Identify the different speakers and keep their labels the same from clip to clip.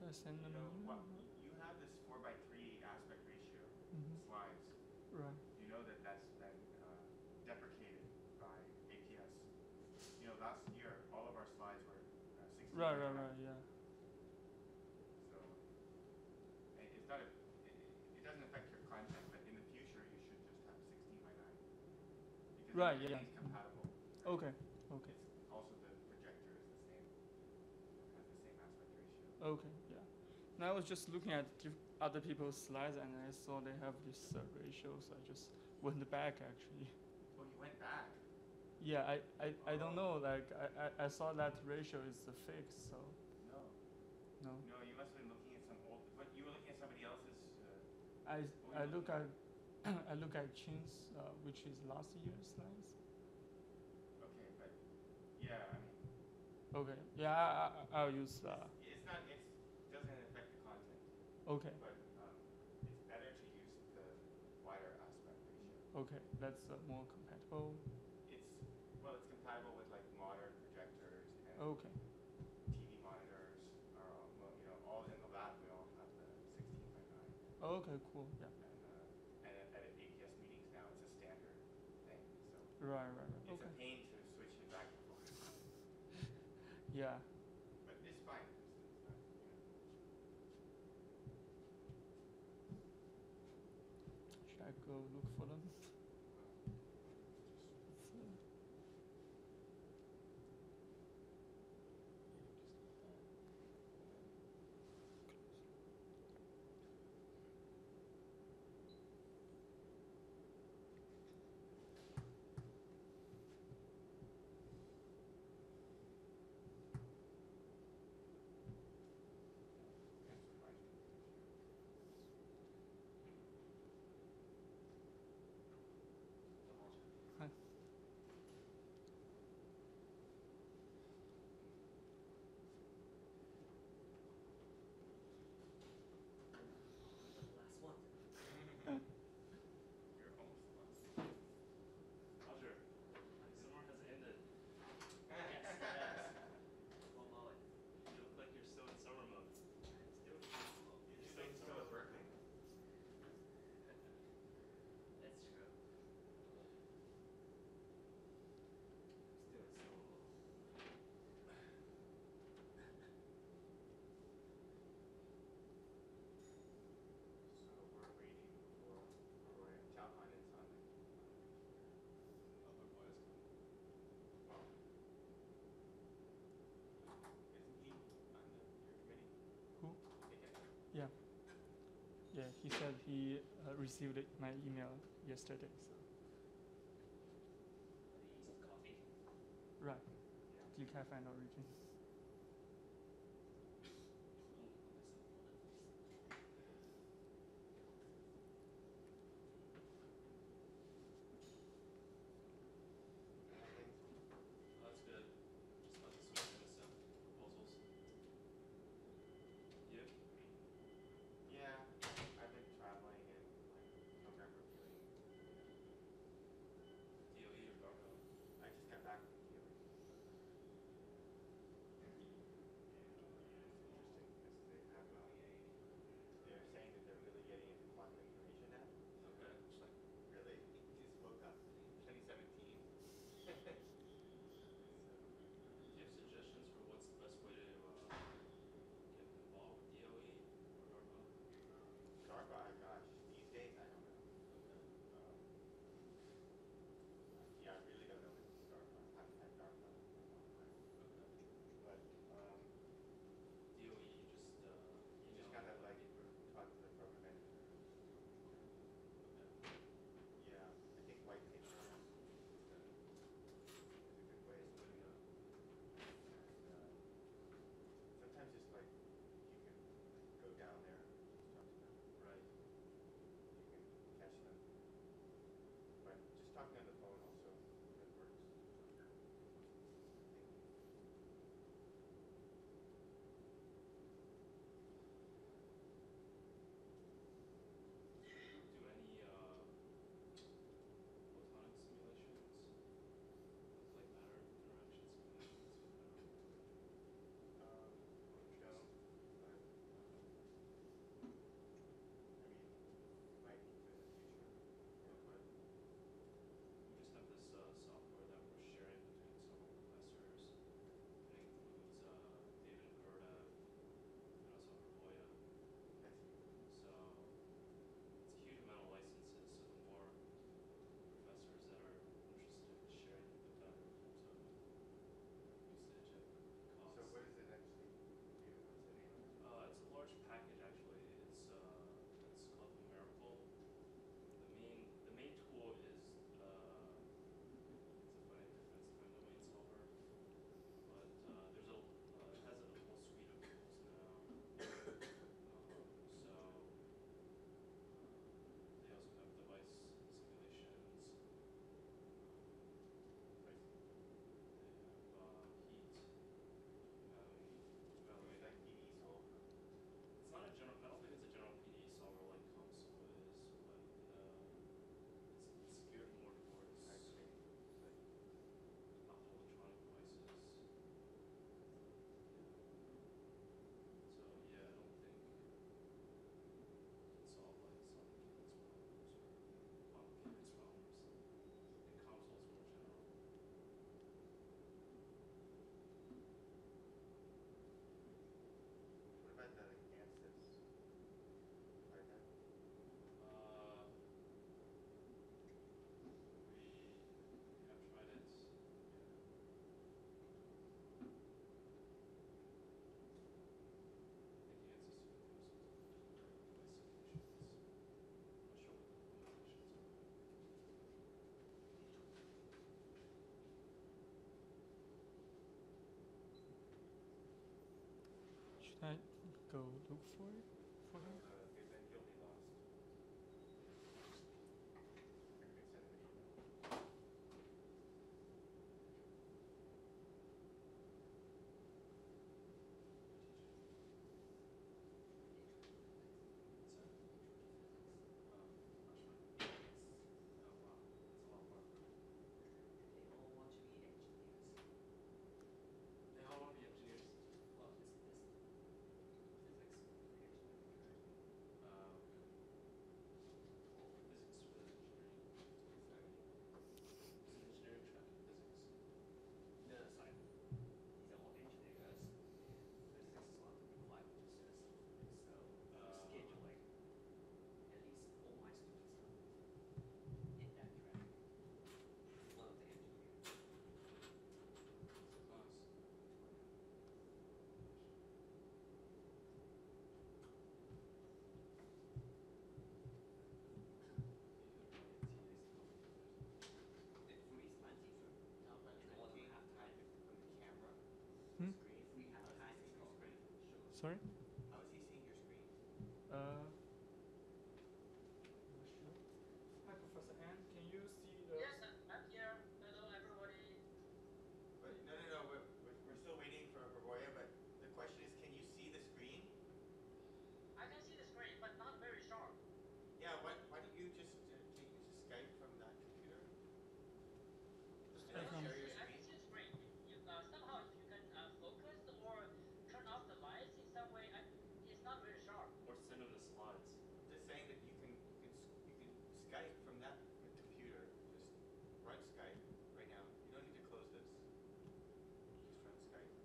Speaker 1: Should I send them
Speaker 2: You
Speaker 1: an
Speaker 2: know,
Speaker 1: email?
Speaker 2: you have this 4:3 aspect ratio slides.
Speaker 1: Right.
Speaker 2: You know that that's been deprecated by APS. You know, last year all of our slides were 16 by 9.
Speaker 1: Right. Yeah.
Speaker 2: So it's not it doesn't affect your content, but in the future you should just have 16 by 9 because then
Speaker 1: Right. Yeah.
Speaker 2: everything's compatible. Right?
Speaker 1: Okay. Okay.
Speaker 2: It's also the projector is the same, has the same aspect ratio.
Speaker 1: Okay. Yeah. Now I was just looking at other people's slides and I saw they have this ratio, so I just went back actually.
Speaker 2: Oh, you went back.
Speaker 1: Yeah, I don't know. Like I saw that ratio is fixed, so
Speaker 2: No.
Speaker 1: no.
Speaker 2: No, you must have been looking at some old. But you were looking at somebody else's.
Speaker 1: I look at I look at Chin's, which is last year's slides.
Speaker 2: Okay, but yeah, I mean.
Speaker 1: Okay. Yeah, I'll use.
Speaker 2: It's not. It doesn't affect the content.
Speaker 1: Okay.
Speaker 2: But it's better to use the wider aspect ratio.
Speaker 1: Okay, that's more compatible.
Speaker 2: It's compatible with like modern projectors and
Speaker 1: Okay.
Speaker 2: TV monitors. Well, you know, all in the lab we all have the 16 by 9.
Speaker 1: Okay, cool. Yeah.
Speaker 2: And at APS meetings now it's a standard thing. So
Speaker 1: Right.
Speaker 2: it's
Speaker 1: Okay.
Speaker 2: a pain to switch it back and forth.
Speaker 1: Yeah.
Speaker 2: But it's fine.
Speaker 1: Should I go look for them? Hi.
Speaker 3: Last one.
Speaker 2: You're almost the last.
Speaker 3: Roger. Summer has ended. Yes. Well, Molly, you look like you're still in summer mode.
Speaker 2: You're still at Berkeley.
Speaker 3: That's true. Still in summer mode.
Speaker 2: So we're waiting for Roy. Xiaohan is on the. Well, isn't he on your committee?
Speaker 1: Who?
Speaker 2: Okay.
Speaker 1: Yeah. Yeah, he said he received my email yesterday. So.
Speaker 3: East coffee.
Speaker 1: Right.
Speaker 2: Yeah.
Speaker 1: Decaf and origin.
Speaker 3: That's good. Just about to switch into some proposals. You?
Speaker 2: Yeah, I've been traveling and November feeling.
Speaker 3: DOE or Garco?
Speaker 2: I just got back from DOE.
Speaker 1: Can I go look for it for him?
Speaker 2: Then he'll be lost. I could send him an email.
Speaker 3: They all want to be engineers. Well, it's this physics, physics with engineering. Is an engineering track in physics?
Speaker 4: No, sorry. These are all engineer guys. Physics is one of the requirements, so scheduling at least all my students are in that track. One of the engineers.
Speaker 3: Class.
Speaker 4: If freeze my teacher,
Speaker 2: No, but
Speaker 4: and all of them have time.
Speaker 2: from the camera,
Speaker 1: Hmm?
Speaker 2: screen.
Speaker 4: If we have
Speaker 2: How is
Speaker 4: time,
Speaker 2: he
Speaker 4: it's
Speaker 2: seeing your
Speaker 4: called
Speaker 2: screen?
Speaker 4: sure.
Speaker 1: Sorry.
Speaker 2: How is he seeing your screen?
Speaker 1: Not sure. Hi, Professor Ann. Can you see the?
Speaker 5: Yes, I'm here. Hello, everybody.
Speaker 2: But no. We're still waiting for Borboya, but the question is, can you see the screen?
Speaker 5: I can see the screen, but not very sharp.
Speaker 2: Yeah. Why don't you just can you use Skype from that computer? And
Speaker 1: I
Speaker 2: then
Speaker 1: can-
Speaker 2: share your
Speaker 5: I can
Speaker 2: screen.
Speaker 5: see the screen. Somehow, if you can focus or turn off the lights in some way, it's not very sharp.
Speaker 3: Or send them the slides.
Speaker 2: Just saying that you can Skype from that computer. Just run Skype right now. You don't need to close this. Just run Skype. You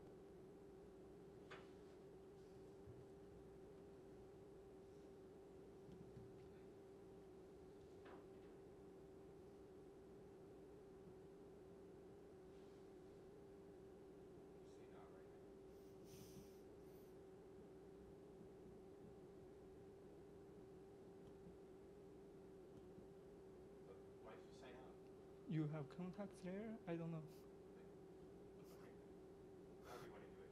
Speaker 2: say not right now. But why did you sign out?
Speaker 1: You have contacts there? I don't know.
Speaker 2: Okay. However you want to do it.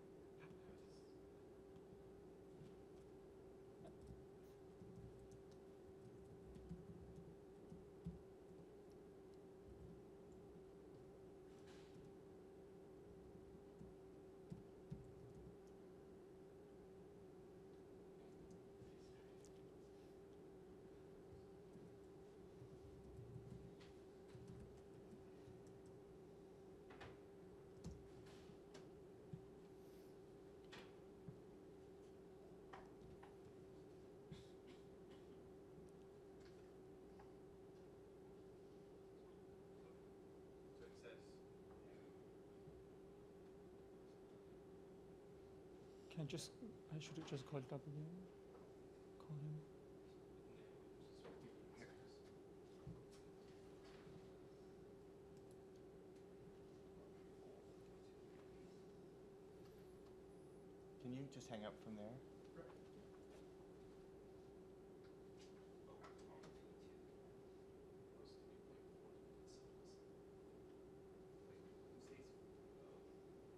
Speaker 2: So it says.
Speaker 1: Can I should just call it up again. Call him.
Speaker 2: Can you just hang up from there?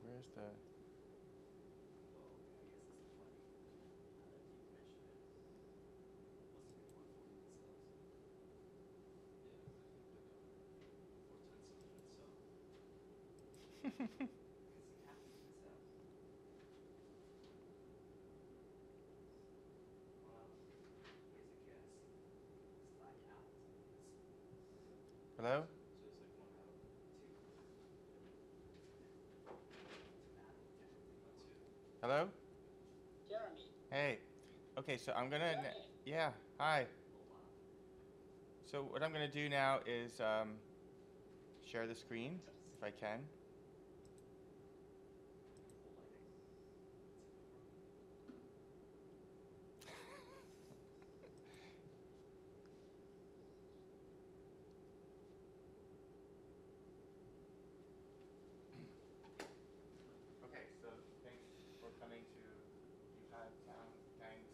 Speaker 2: Where's the?
Speaker 4: Well, I guess this is funny. Now that you mention it. What's the report for themselves?
Speaker 3: Yeah, I think like 4 10 itself.
Speaker 4: Because you have to do this out. Well, here's a guess. It's 5 hours.
Speaker 2: Hello?
Speaker 3: So it's like 1 hour.
Speaker 4: Two. It's an hour, technically.
Speaker 3: Not 2.
Speaker 2: Hello?
Speaker 5: Jeremy.
Speaker 2: Hey. Okay, so I'm gonna.
Speaker 5: Jeremy.
Speaker 2: Yeah. Hi.
Speaker 4: Oh, wow.
Speaker 2: So what I'm gonna do now is share the screen if I can.
Speaker 4: Full lighting.
Speaker 2: Okay, so thanks for coming to UPAD Town Thanks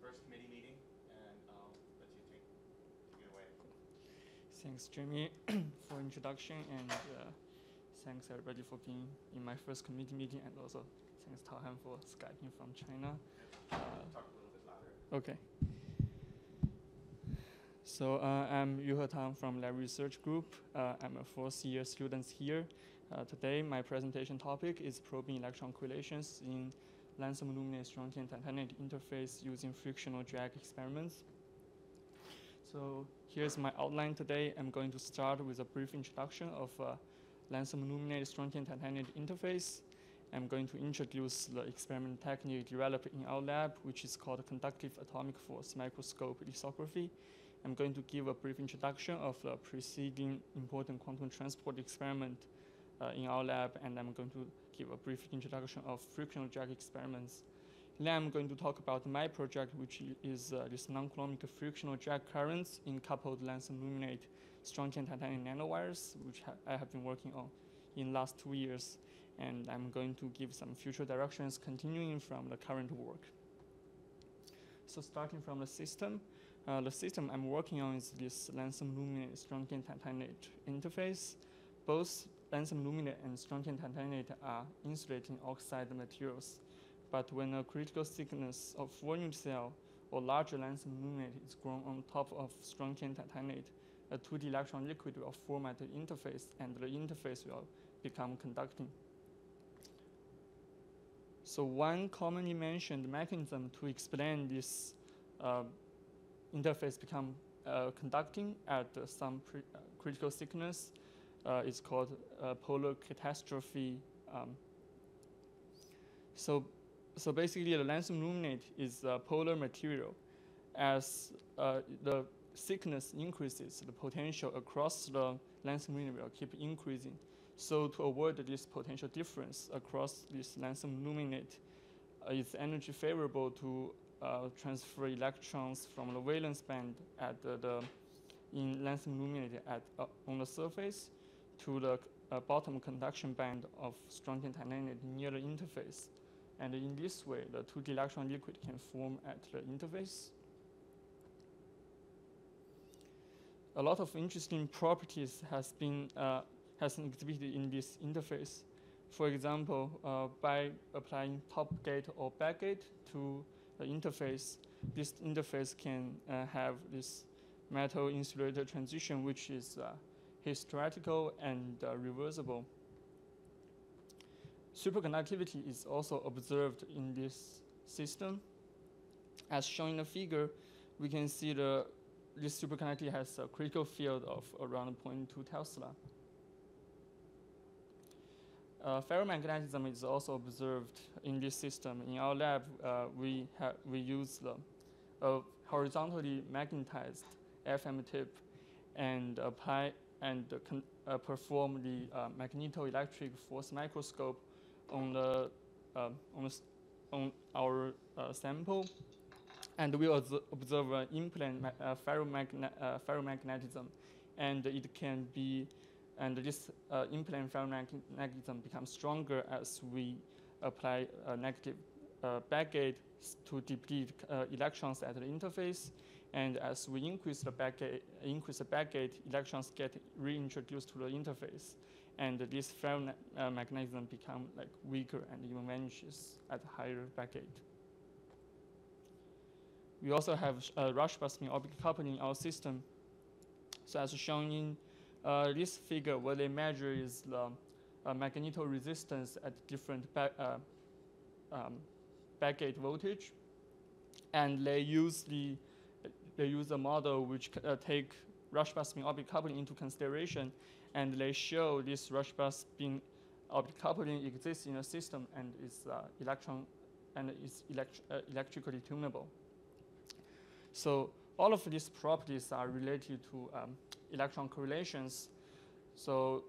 Speaker 2: first committee meeting, and I'll let you take it away.
Speaker 1: Thanks, Jimmy, for introduction, and thanks everybody for being in my first committee meeting, and also Thanks, Taohan, for Skyping from China.
Speaker 2: Talk a little bit louder.
Speaker 1: Okay. So I'm Yu He Tang from Lab Research Group. I'm a fourth-year student here. Today, my presentation topic is probing electron correlations in lanthanum luminate strontium titanate interface using frictional drag experiments. So here's my outline today. I'm going to start with a brief introduction of lanthanum luminate strontium titanate interface. I'm going to introduce the experimental technique developed in our lab, which is called conductive atomic force microscope lithography. I'm going to give a brief introduction of the preceding important quantum transport experiment in our lab, and I'm going to give a brief introduction of frictional drag experiments. Then I'm going to talk about my project, which is this non-coulombic frictional drag currents in coupled lanthanum luminate strontium titanium nanowires, which I have been working on in last 2 years. And I'm going to give some future directions continuing from the current work. So starting from the system I'm working on is this lanthanum luminate strontium titanate interface. Both lanthanum luminate and strontium titanate are insulating oxide materials. But when a critical thickness of 4 unit cell or larger lanthanum luminate is grown on top of strontium titanate, a 2D electron liquid will form at the interface, and the interface will become conducting. So one commonly mentioned mechanism to explain this interface become conducting at some critical thickness is called polar catastrophe. So basically, the lanthanum luminate is a polar material. As the thickness increases, the potential across the lanthanum luminate will keep increasing. So to avoid this potential difference across this lanthanum luminate, it's energy favorable to transfer electrons from the valence band at in lanthanum luminate on the surface to the bottom conduction band of strontium titanate near the interface. And in this way, the 2D electron liquid can form at the interface. A lot of interesting properties has been exhibited in this interface. For example, by applying top gate or back gate to the interface, this interface can have this metal insulator transition, which is hysteretical and reversible. Superconductivity is also observed in this system. As shown in the figure, we can see this superconductivity has a critical field of around 0.2 Tesla. Ferromagnetism is also observed in this system. In our lab, we use the horizontally magnetized FM tip and apply and perform the magnetoelectric force microscope on our sample, and we observe in-plane ferromagnetism, and it can be. And this in-plane ferromagnetism becomes stronger as we apply a negative backgate to deplete electrons at the interface. And as we increase the backgate, electrons get reintroduced to the interface. And this ferromagnetism becomes like weaker and even vanishes at higher backgate. We also have Rashba-Spin orbital coupling in our system. So as shown in this figure, what they measure is the magnetoresistance at different backgate voltage, and they use a model which take Rashba-Spin orbital coupling into consideration, and they show this Rashba-Spin orbital coupling exists in a system and is electrically tunable. So all of these properties are related to electron correlations. So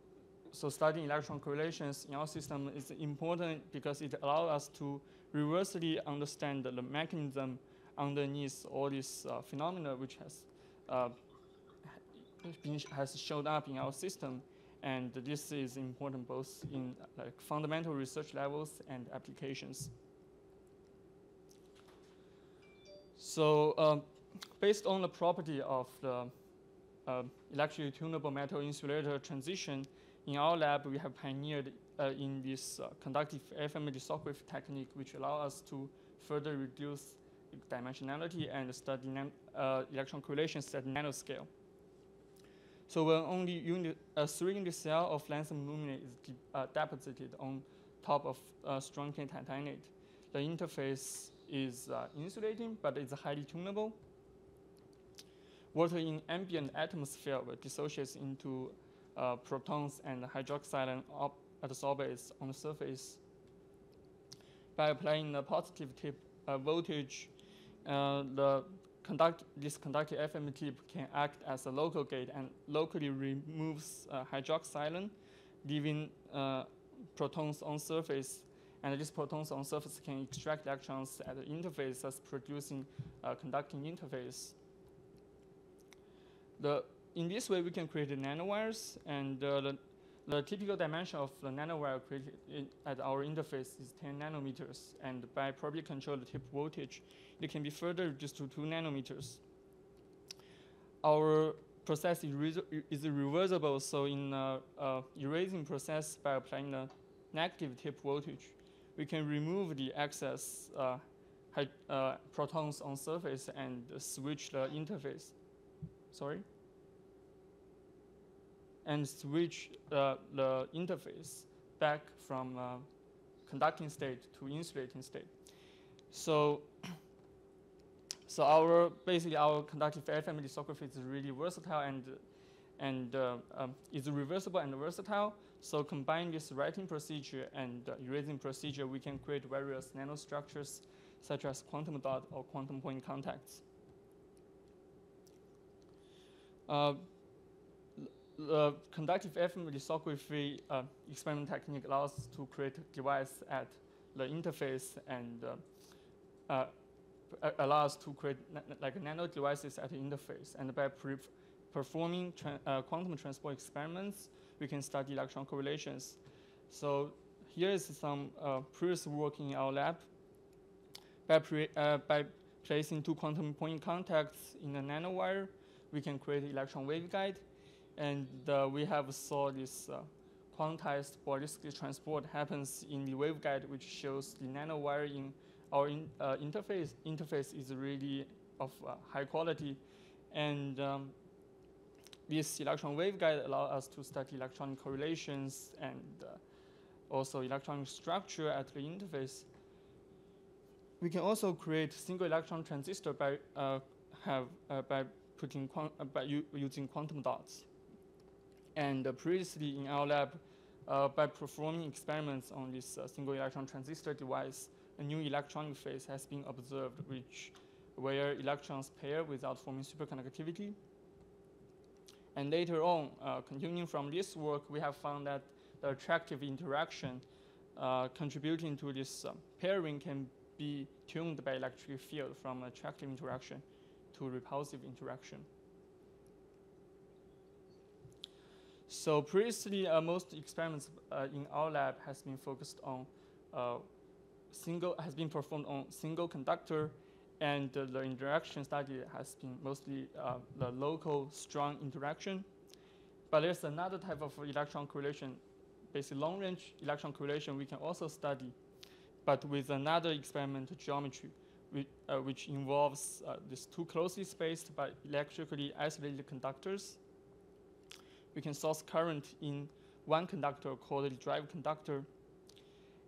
Speaker 1: studying electron correlations in our system is important because it allows us to reversely understand the mechanism underneath all these phenomena which has shown up in our system. And this is important both in fundamental research levels and applications. So based on the property of the electrically tunable metal insulator transition in our lab, we have pioneered in this conductive FM lithography technique, which allow us to further reduce dimensionality and study electron correlations at nanoscale. So when only a 3-unit cell of lanthanum aluminate is deposited on top of strontium titanate, the interface is insulating, but it's highly tunable. Water in ambient atmosphere will dissociate into protons and hydroxide adsorbates on the surface. By applying the positive tip voltage, this conductive FM tip can act as a local gate and locally removes hydroxylon, leaving protons on surface. And these protons on surface can extract electrons at the interface, thus producing a conducting interface. In this way, we can create nanowires, and the typical dimension of the nanowire created at our interface is 10 nanometers, and by properly controlled tip voltage, it can be further reduced to 2 nanometers. Our process is reversible, so in erasing process by applying the negative tip voltage, we can remove the excess protons on surface and switch the interface. And switch the interface back from conducting state to insulating state. So basically our conductive FM lithography is really versatile and is reversible and versatile. So combine this writing procedure and erasing procedure, we can create various nanostructures such as quantum dot or quantum point contacts. The conductive FM lithography experiment technique allows us to create a device at the interface and allows us to create like nano devices at the interface. And by performing quantum transport experiments, we can study electron correlations. So here is some previous work in our lab. By placing 2 quantum point contacts in a nanowire, we can create an electron waveguide. And we have saw this quantized ballistic transport happens in the waveguide, which shows the nanowire in our interface. Interface is really of high quality. And this electron waveguide allows us to study electronic correlations and also electronic structure at the interface. We can also create single electron transistor by using quantum dots. And previously in our lab, by performing experiments on this single electron transistor device, a new electronic phase has been observed, where electrons pair without forming superconductivity. And later on, continuing from this work, we have found that the attractive interaction contributing to this pairing can be tuned by electric field from attractive interaction to repulsive interaction. So previously, most experiments in our lab has been focused on performed on single conductor, and the interaction study has been mostly the local strong interaction. But there's another type of electron correlation, basically long-range electron correlation we can also study, but with another experimental geometry, which involves these 2 closely spaced but electrically isolated conductors. We can source current in one conductor called the drive conductor.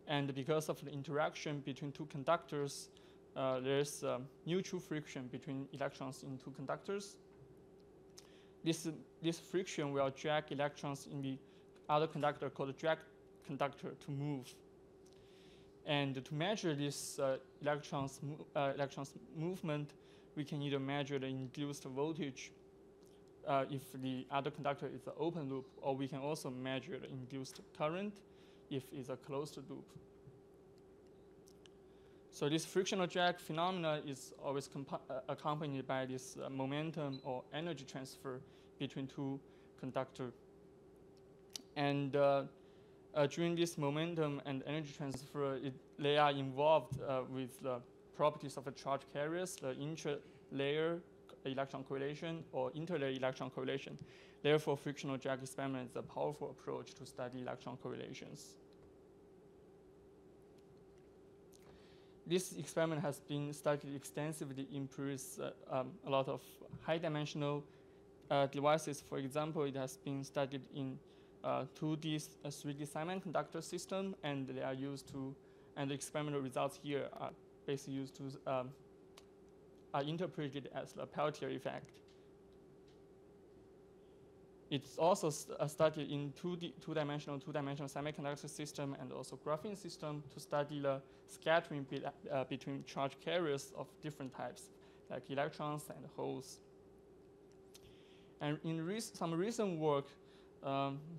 Speaker 1: And because of the interaction between 2 conductors, there's mutual friction between electrons in 2 conductors. This friction will drag electrons in the other conductor called the drag conductor to move. And to measure this electrons movement, we can either measure the induced voltage if the other conductor is an open loop, or we can also measure the induced current if it's a closed loop. So this frictional drag phenomena is always accompanied by this momentum or energy transfer between 2 conductors. And during this momentum and energy transfer, they are involved with the properties of the charge carriers, the intra-layer electron correlation or interlayer electron correlation. Therefore, frictional drag experiment is a powerful approach to study electron correlations. This experiment has been studied extensively in previous a lot of high-dimensional devices. For example, it has been studied in 2D, 3D semiconductor system, and they are used to, and the experimental results here are basically used to, are interpreted as the Peltier effect. It's also studied in two-dimensional semiconductor system and also graphene system to study the scattering between charge carriers of different types, like electrons and holes. And in some recent work,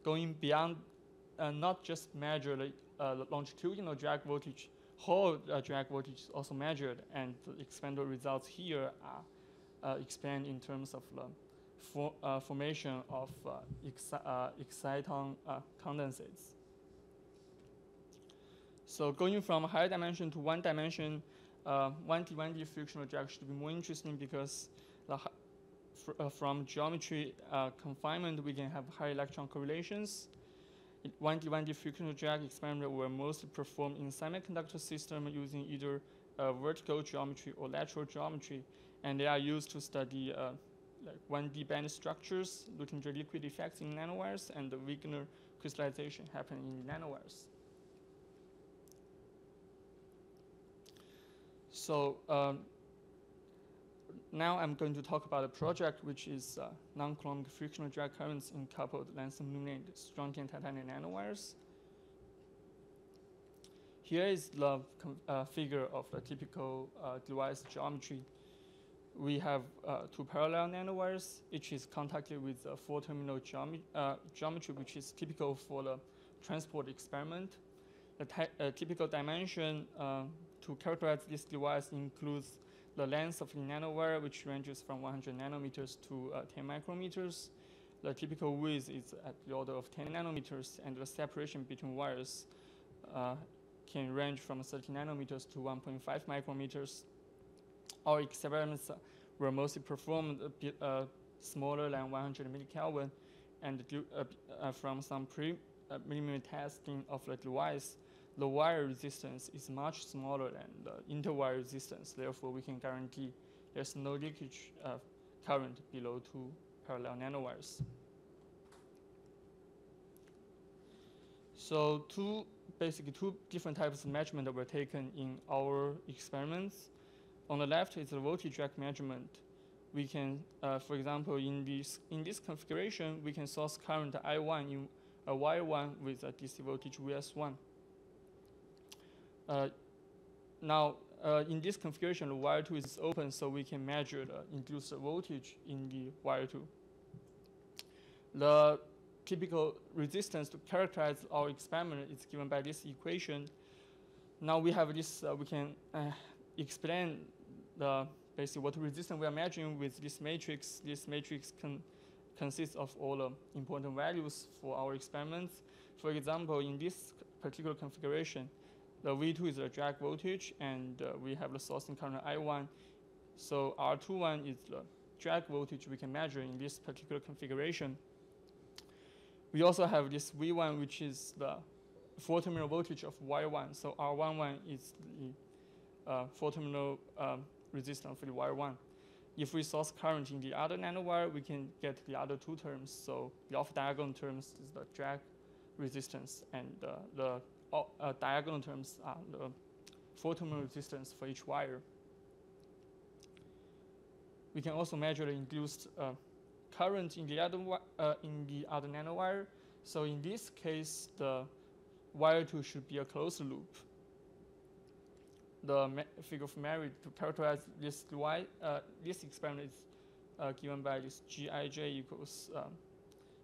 Speaker 1: going beyond not just measure the longitudinal drag voltage, whole drag voltage is also measured, and the experimental results here are explained in terms of the formation of exciton condensates. So going from higher dimension to one dimension, 1D frictional drag should be more interesting because from geometry confinement, we can have high electron correlations. 1D frictional drag experiment were mostly performed in semiconductor system using either vertical geometry or lateral geometry, and they are used to study like 1D band structures, looking at liquid effects in nanowires, and the Wigner crystallization happening in nanowires. So now I'm going to talk about a project which is non-coulombic frictional drag currents in coupled lanthanum-illuminated strontium titanium nanowires. Here is the figure of the typical device geometry. We have two parallel nanowires. Each is contacted with a four-terminal geometry, which is typical for the transport experiment. The typical dimension to characterize this device includes the length of the nanowire, which ranges from 100 nanometers to 10 micrometers. The typical width is at the order of 10 nanometers, and the separation between wires can range from 30 nanometers to 1.5 micrometers. Our experiments were mostly performed a bit smaller than 100 millikelvin, and from some preliminary testing of the device, the wire resistance is much smaller than the interwire resistance. Therefore, we can guarantee there's no leakage current below two parallel nanowires. So basically two different types of measurement that were taken in our experiments. On the left is the voltage drag measurement. We can, for example, in this configuration, we can source current I1 in a wire 1 with a DC voltage Vs1. Now, in this configuration, the wire 2 is open, so we can measure the induced voltage in the wire 2. The typical resistance to characterize our experiment is given by this Now we have this, we can explain basically what resistance we are measuring with this matrix. This matrix consists of all the important values for our experiments. For example, in this particular configuration, the V2 is the drag voltage, and we have the sourcing current I1. So R21 is the drag voltage we can measure in this particular configuration. We also have this V1, which is the four-terminal voltage of wire 1. So R11 is the four-terminal resistance for the wire 1. If we source current in the other nanowire, we can get the other two terms. So the off-diagonal terms is the drag resistance, and the diagonal terms are the four-terminal resistance for each wire. We can also measure the induced current in the other nanowire. So in this case, the wire 2 should be a closed loop. The figure of merit to characterize this this experiment is given by this Gij equals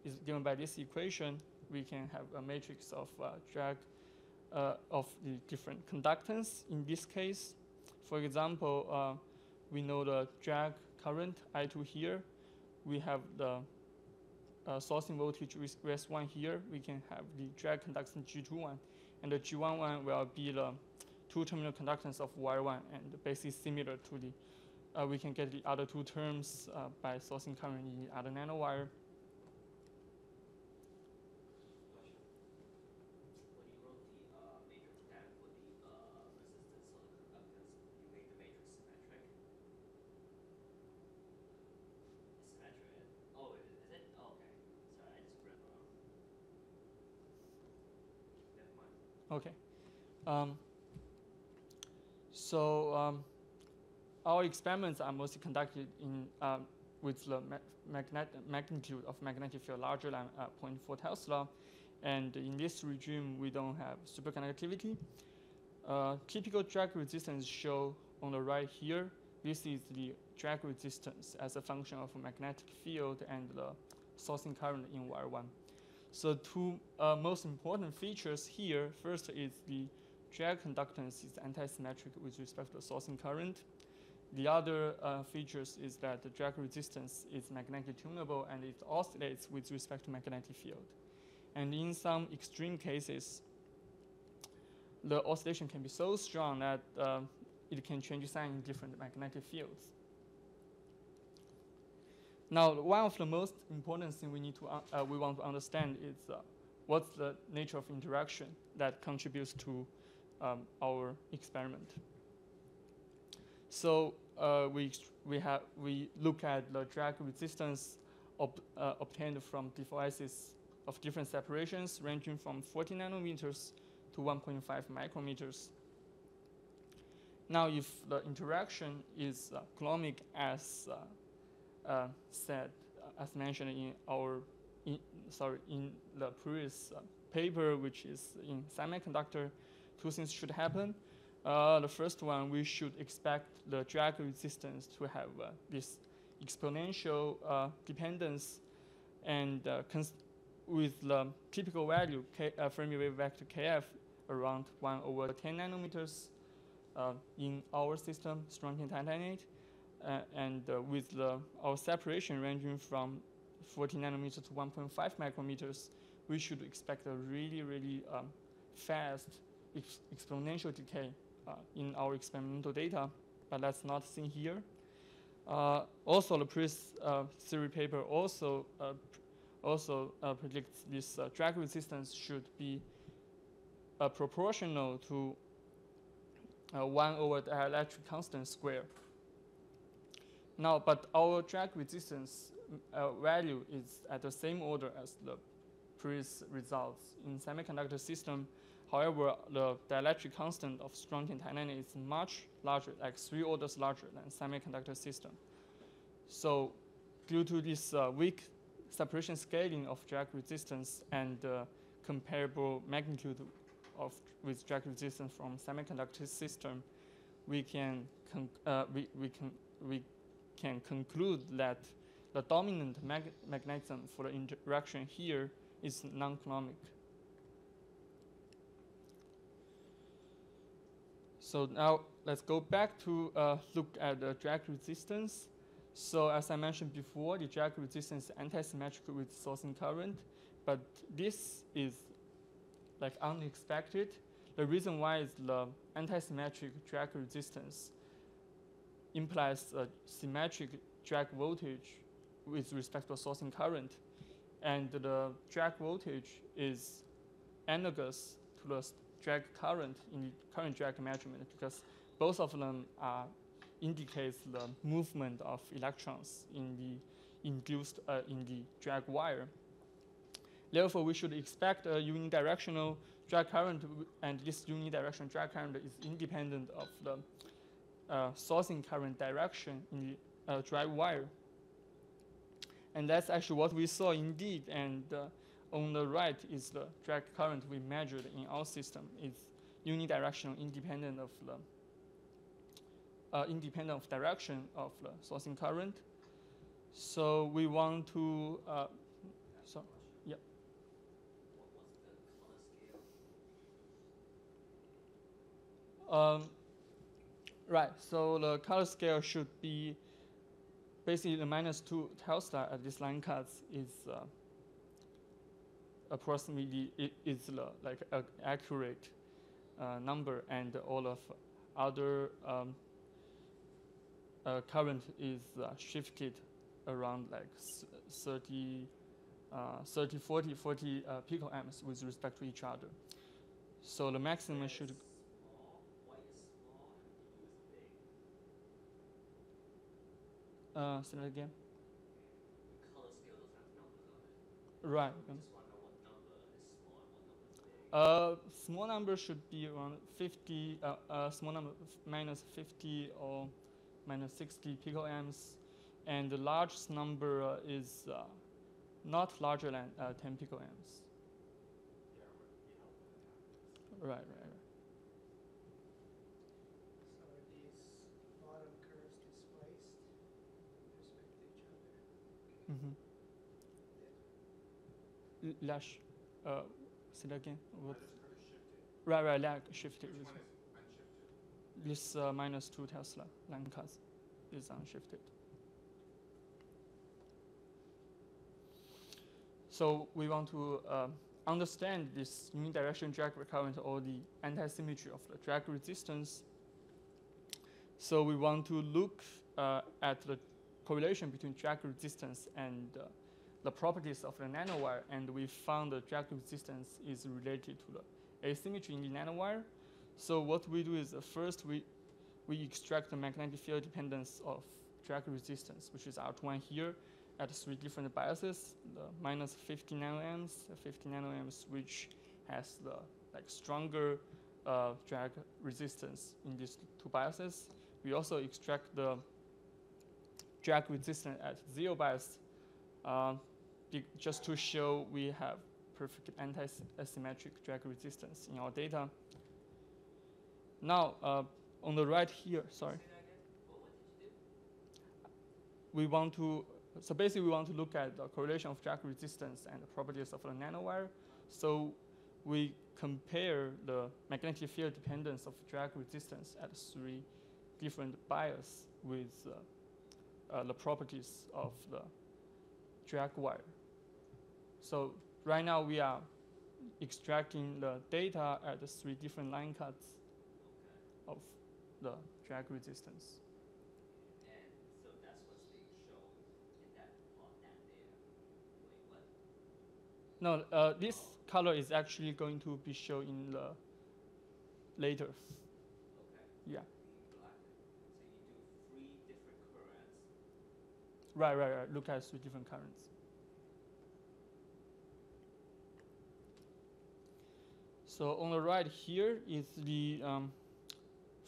Speaker 1: is given by this equation. We can have a matrix of drag of the different conductance. In this case, for example, we know the drag current I2 here. We have the sourcing voltage with Vs1 here. We can have the drag conductance G21, and the G11 will be the two-terminal conductance of wire 1, and basically similar to the, we can get the other two terms by sourcing current in the other nanowire. Okay. Um, our experiments are mostly conducted in with the magnitude of magnetic field larger than 0.4 Tesla, and in this regime we don't have superconductivity. Typical drag resistance shown on the right here. This is the drag resistance as a function of a magnetic field and the sourcing current in wire 1. So two most important features here. First is the drag conductance is anti-symmetric with respect to the sourcing current. The other features is that the drag resistance is magnetic tunable and it oscillates with respect to magnetic field. And in some extreme cases, the oscillation can be so strong that it can change sign in different magnetic fields. Now, one of the most important things we want to understand is what's the nature of interaction that contributes to our experiment. So we look at the drag resistance obtained from devices of different separations, ranging from 40 nanometers to 1.5 micrometers. Now, if the interaction is coulombic as said, as mentioned in the previous paper, which is in semiconductor, two things should happen. The first one, we should expect the drag resistance to have this exponential dependence, and with the typical value Fermi wave vector Kf around 1/10 nanometers in our system, strontium titanate, and with our separation ranging from 40 nanometers to 1.5 micrometers, we should expect a really fast exponential decay in our experimental data, but that's not seen here. Also, the previous theory paper also predicts this drag resistance should be proportional to 1 over the dielectric constant square. Now, but our drag resistance value is at the same order as the previous results in semiconductor system. However, the dielectric constant of strontium titanate is much larger, like 3 orders larger than semiconductor system. So due to this weak separation scaling of drag resistance and comparable magnitude with drag resistance from semiconductor system, we can conclude that the dominant magnetism for the interaction here is non-coulombic. So now let's go back to look at the drag resistance. So as I mentioned before, the drag resistance is anti-symmetric with sourcing current, but this is like unexpected. The reason why is the anti-symmetric drag resistance implies a symmetric drag voltage with respect to sourcing current, and the drag voltage is analogous to the drag current in the current drag measurement, because both of them indicates the movement of electrons in the induced in the drag wire. Therefore, we should expect a unidirectional drag current, and this unidirectional drag current is independent of the sourcing current direction in the drag wire. And that's actually what we saw indeed. And on the right is the drag current we measured in our system. It's unidirectional, independent of direction of the sourcing current. So we want to yeah.
Speaker 4: What's the color scale?
Speaker 1: Right. So the color scale should be basically the -2 Tesla at this line cuts is approximately is like an accurate number, and all of other current is shifted around like 40 picoamps with respect to each other. So the maximum should.
Speaker 4: Small, white is small, and blue is big.
Speaker 1: Say that again.
Speaker 4: The color scale doesn't have numbers on it.
Speaker 1: Right.
Speaker 4: We just want to know what number is small and what number is big.
Speaker 1: Small number should be around 50, small number minus 50 or minus 60 picoamps, and the largest number is not larger than 10 picoamps.
Speaker 2: Yeah, it would be helpful to have this.
Speaker 1: Right, right, right.
Speaker 6: So are these bottom curves displaced with respect to each other?
Speaker 1: Mm-hmm. Lash, say that again. What?
Speaker 2: This curve is shifted.
Speaker 1: Right, right, lag shifted.
Speaker 2: Which one is unshifted?
Speaker 1: This minus 2 Tesla Lancaster is unshifted. So we want to understand this unidirectional drag recurrent or the anti-symmetry of the drag resistance. So we want to look at the correlation between drag resistance and the properties of the nanowire, and we found the drag resistance is related to the asymmetry in the nanowire. So what we do is first we extract the magnetic field dependence of drag resistance, which is R21 here, at 3 different biases: the minus 50 nanoamps, the 50 nanoamps, which has the stronger drag resistance in these 2 biases. We also extract the drag resistance at 0 bias, just to show we have perfect anti-asymmetric drag resistance in our data. Now, on the right here, sorry.
Speaker 4: Say that again? What did you do?
Speaker 1: We want to, so basically we want to look at the correlation of drag resistance and the properties of the nanowire. So we compare the magnetic field dependence of drag resistance at 3 different bias with the properties of the drag wire. So right now we are extracting the data at the 3 different line cuts of the drag resistance.
Speaker 4: And so that's what's being shown in that plot down there. Wait, what?
Speaker 1: No, this color is actually going to be shown in the later.
Speaker 4: Okay.
Speaker 1: Yeah.
Speaker 4: The black. So you do 3 different currents.
Speaker 1: Right. Look at 3 different currents. So on the right here is the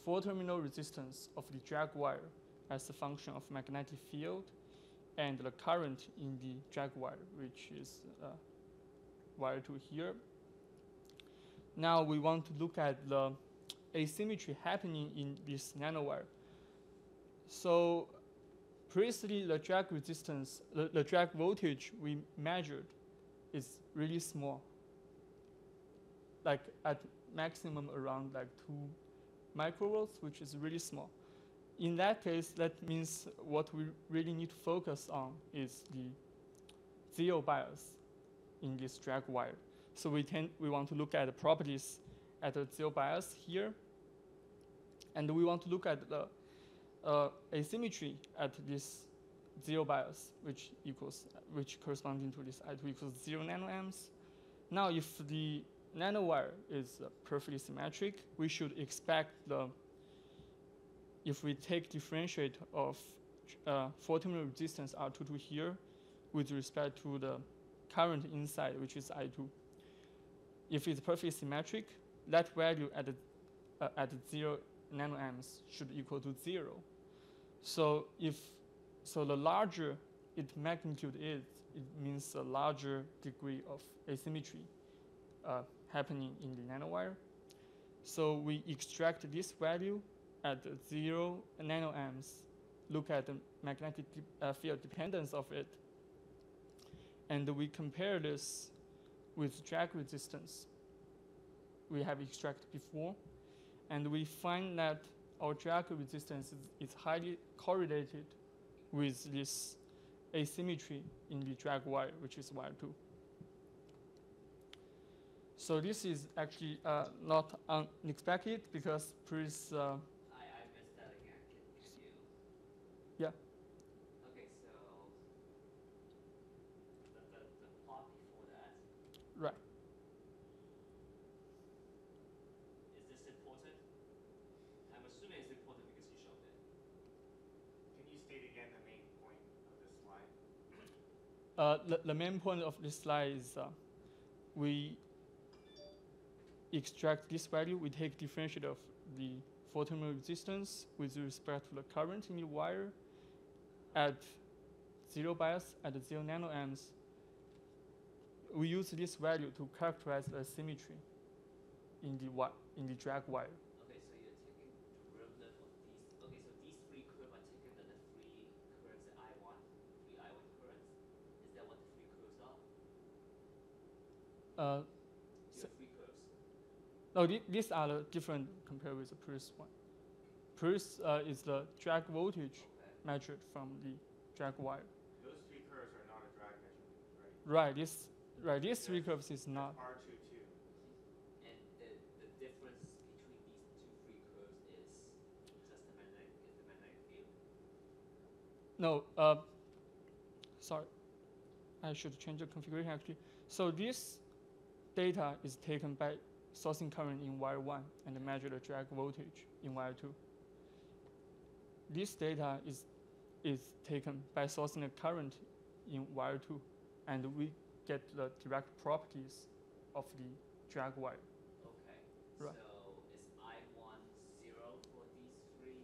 Speaker 1: 4-terminal resistance of the drag wire as a function of magnetic field and the current in the drag wire, which is wire 2 here. Now we want to look at the asymmetry happening in this nanowire. So previously the drag resistance, the drag voltage we measured is really small, like at maximum around 2 microvolts, which is really small. In that case, that means what we really need to focus on is the 0 bias in this drag wire. So we want to look at the properties at the 0 bias here, and we want to look at the asymmetry at this 0 bias, which corresponding to this I2 equals 0 nanoamps. Now, if the nanowire is perfectly symmetric, we should expect if we take differentiate of 4-terminal resistance R22 here with respect to the current inside, which is I2. If it's perfectly symmetric, that value at 0 nanoamps should equal to 0. So the larger its magnitude is, it means a larger degree of asymmetry happening in the nanowire. So we extract this value at 0 nanoamps, look at the magnetic field dependence of it, and we compare this with drag resistance we have extracted before, and we find that our drag resistance is highly correlated with this asymmetry in the drag wire, which is wire 2. So this is actually not unexpected because previous.
Speaker 4: I missed that again. Can you?
Speaker 1: Yeah.
Speaker 4: Okay, so the plot before that.
Speaker 1: Right.
Speaker 4: Is this important? I'm assuming it's important because you showed it.
Speaker 2: Can you state again the main point of this slide?
Speaker 1: The main point of this slide is we extract this value, we take differentiate of the 4-terminal resistance with respect to the current in the wire at 0 bias at 0 nanoamps. We use this value to characterize the symmetry in the drag wire.
Speaker 4: Okay, so you're taking derivative of these. Okay, so these three curves are taken than the three curves that I1, three I1 curves. Is that what the three curves are? You have three curves.
Speaker 1: No, these are the different compared with the previous one. Previous is the drag voltage
Speaker 4: Okay.
Speaker 1: measured from the drag wire.
Speaker 2: Those three curves are not a drag measurement, right?
Speaker 1: These three curves is not.
Speaker 2: R22.
Speaker 4: And the difference between these free curves is just the magnetic field.
Speaker 1: No, sorry, I should change the configuration actually. So this data is taken by sourcing current in wire 1 and measure the drag voltage in wire 2. This data is taken by sourcing the current in wire 2, and we get the direct properties of the drag wire.
Speaker 4: Okay.
Speaker 1: Right.
Speaker 4: So is I1 0 for these three?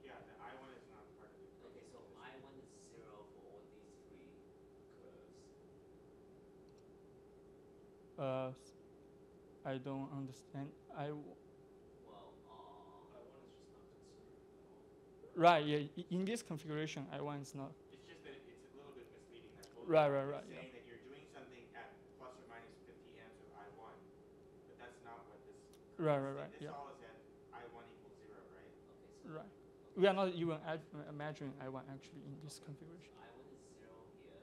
Speaker 2: Yeah, the I1 is not part of the equation.
Speaker 4: Okay, so I1 is 0 for all these three curves.
Speaker 1: I don't understand.
Speaker 4: Well,
Speaker 3: I1 is just not considered at all.
Speaker 1: Right, yeah. In this configuration, I1 is not.
Speaker 2: It's just that it's a little bit misleading. That both
Speaker 1: Right,
Speaker 2: are
Speaker 1: right,
Speaker 2: saying
Speaker 1: yeah.
Speaker 2: that you're doing something at plus or minus 50 amps of I1, but that's not what this.
Speaker 1: Right,
Speaker 2: is.
Speaker 1: right,
Speaker 2: This
Speaker 1: yeah.
Speaker 2: all is at I1 equals 0, right?
Speaker 4: okay, so
Speaker 1: Right. We are not even imagining I1 actually in this configuration.
Speaker 4: I1 is 0 here,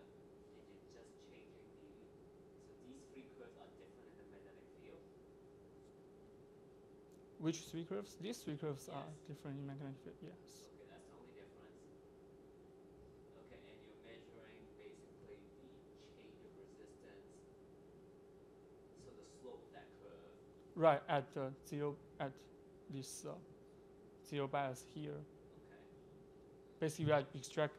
Speaker 4: and you're just changing so these three curves are different in the magnetic field.
Speaker 1: Which three curves? These three curves are
Speaker 4: Yes.
Speaker 1: different in magnetic field, yes.
Speaker 4: Okay, that's the only difference. Okay, and you're measuring basically the change of resistance. So the slope of that curve.
Speaker 1: Right, at this zero bias here.
Speaker 4: Okay.
Speaker 1: Basically, we extract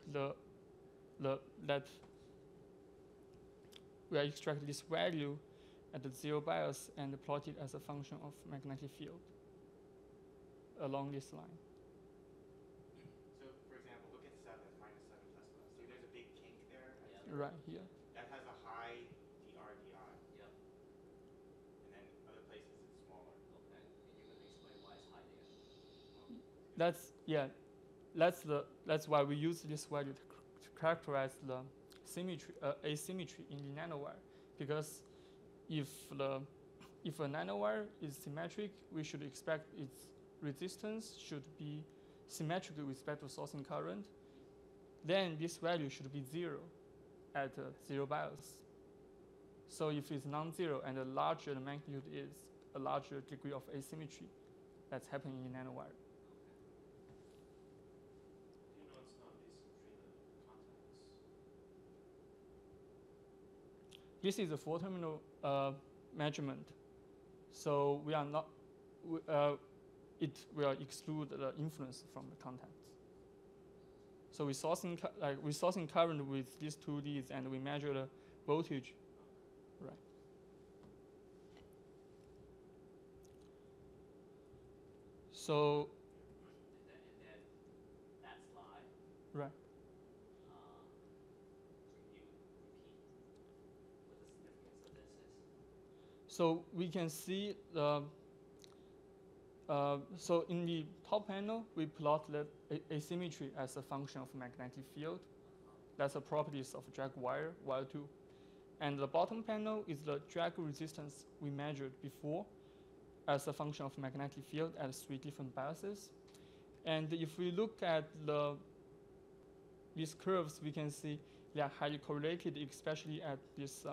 Speaker 1: this value at the zero bias and plot it as a function of magnetic field along this line.
Speaker 2: So, for example, look at 7, minus 7 Tesla. See, there's a big kink there. at
Speaker 4: Yeah.
Speaker 2: 0?
Speaker 1: Right here.
Speaker 2: That has a high dRdI,
Speaker 4: Yep.
Speaker 2: and then other places it's smaller.
Speaker 4: Okay. And you're going to explain why it's high there.
Speaker 1: That's why we use this value to characterize the symmetry, asymmetry in the nanowire. Because if a nanowire is symmetric, we should expect its resistance should be symmetric with respect to sourcing current. Then this value should be 0 at 0 bias. So if it's non-zero and the larger the magnitude is, a larger degree of asymmetry that's happening in nanowire.
Speaker 3: You know it's not asymmetry in the contacts.
Speaker 1: This is a 4-terminal measurement, so we are not. It will exclude the influence from the contacts. So we're sourcing current with these two Ds, and we measure the voltage. Right. So.
Speaker 4: And then that slide.
Speaker 1: Right.
Speaker 4: Can you repeat what the significance of this is?
Speaker 1: So we can see so in the top panel, we plot the asymmetry as a function of magnetic field. That's the properties of drag wire, wire 2. And the bottom panel is the drag resistance we measured before as a function of magnetic field at 3 different biases. And if we look at these curves, we can see they are highly correlated, especially at this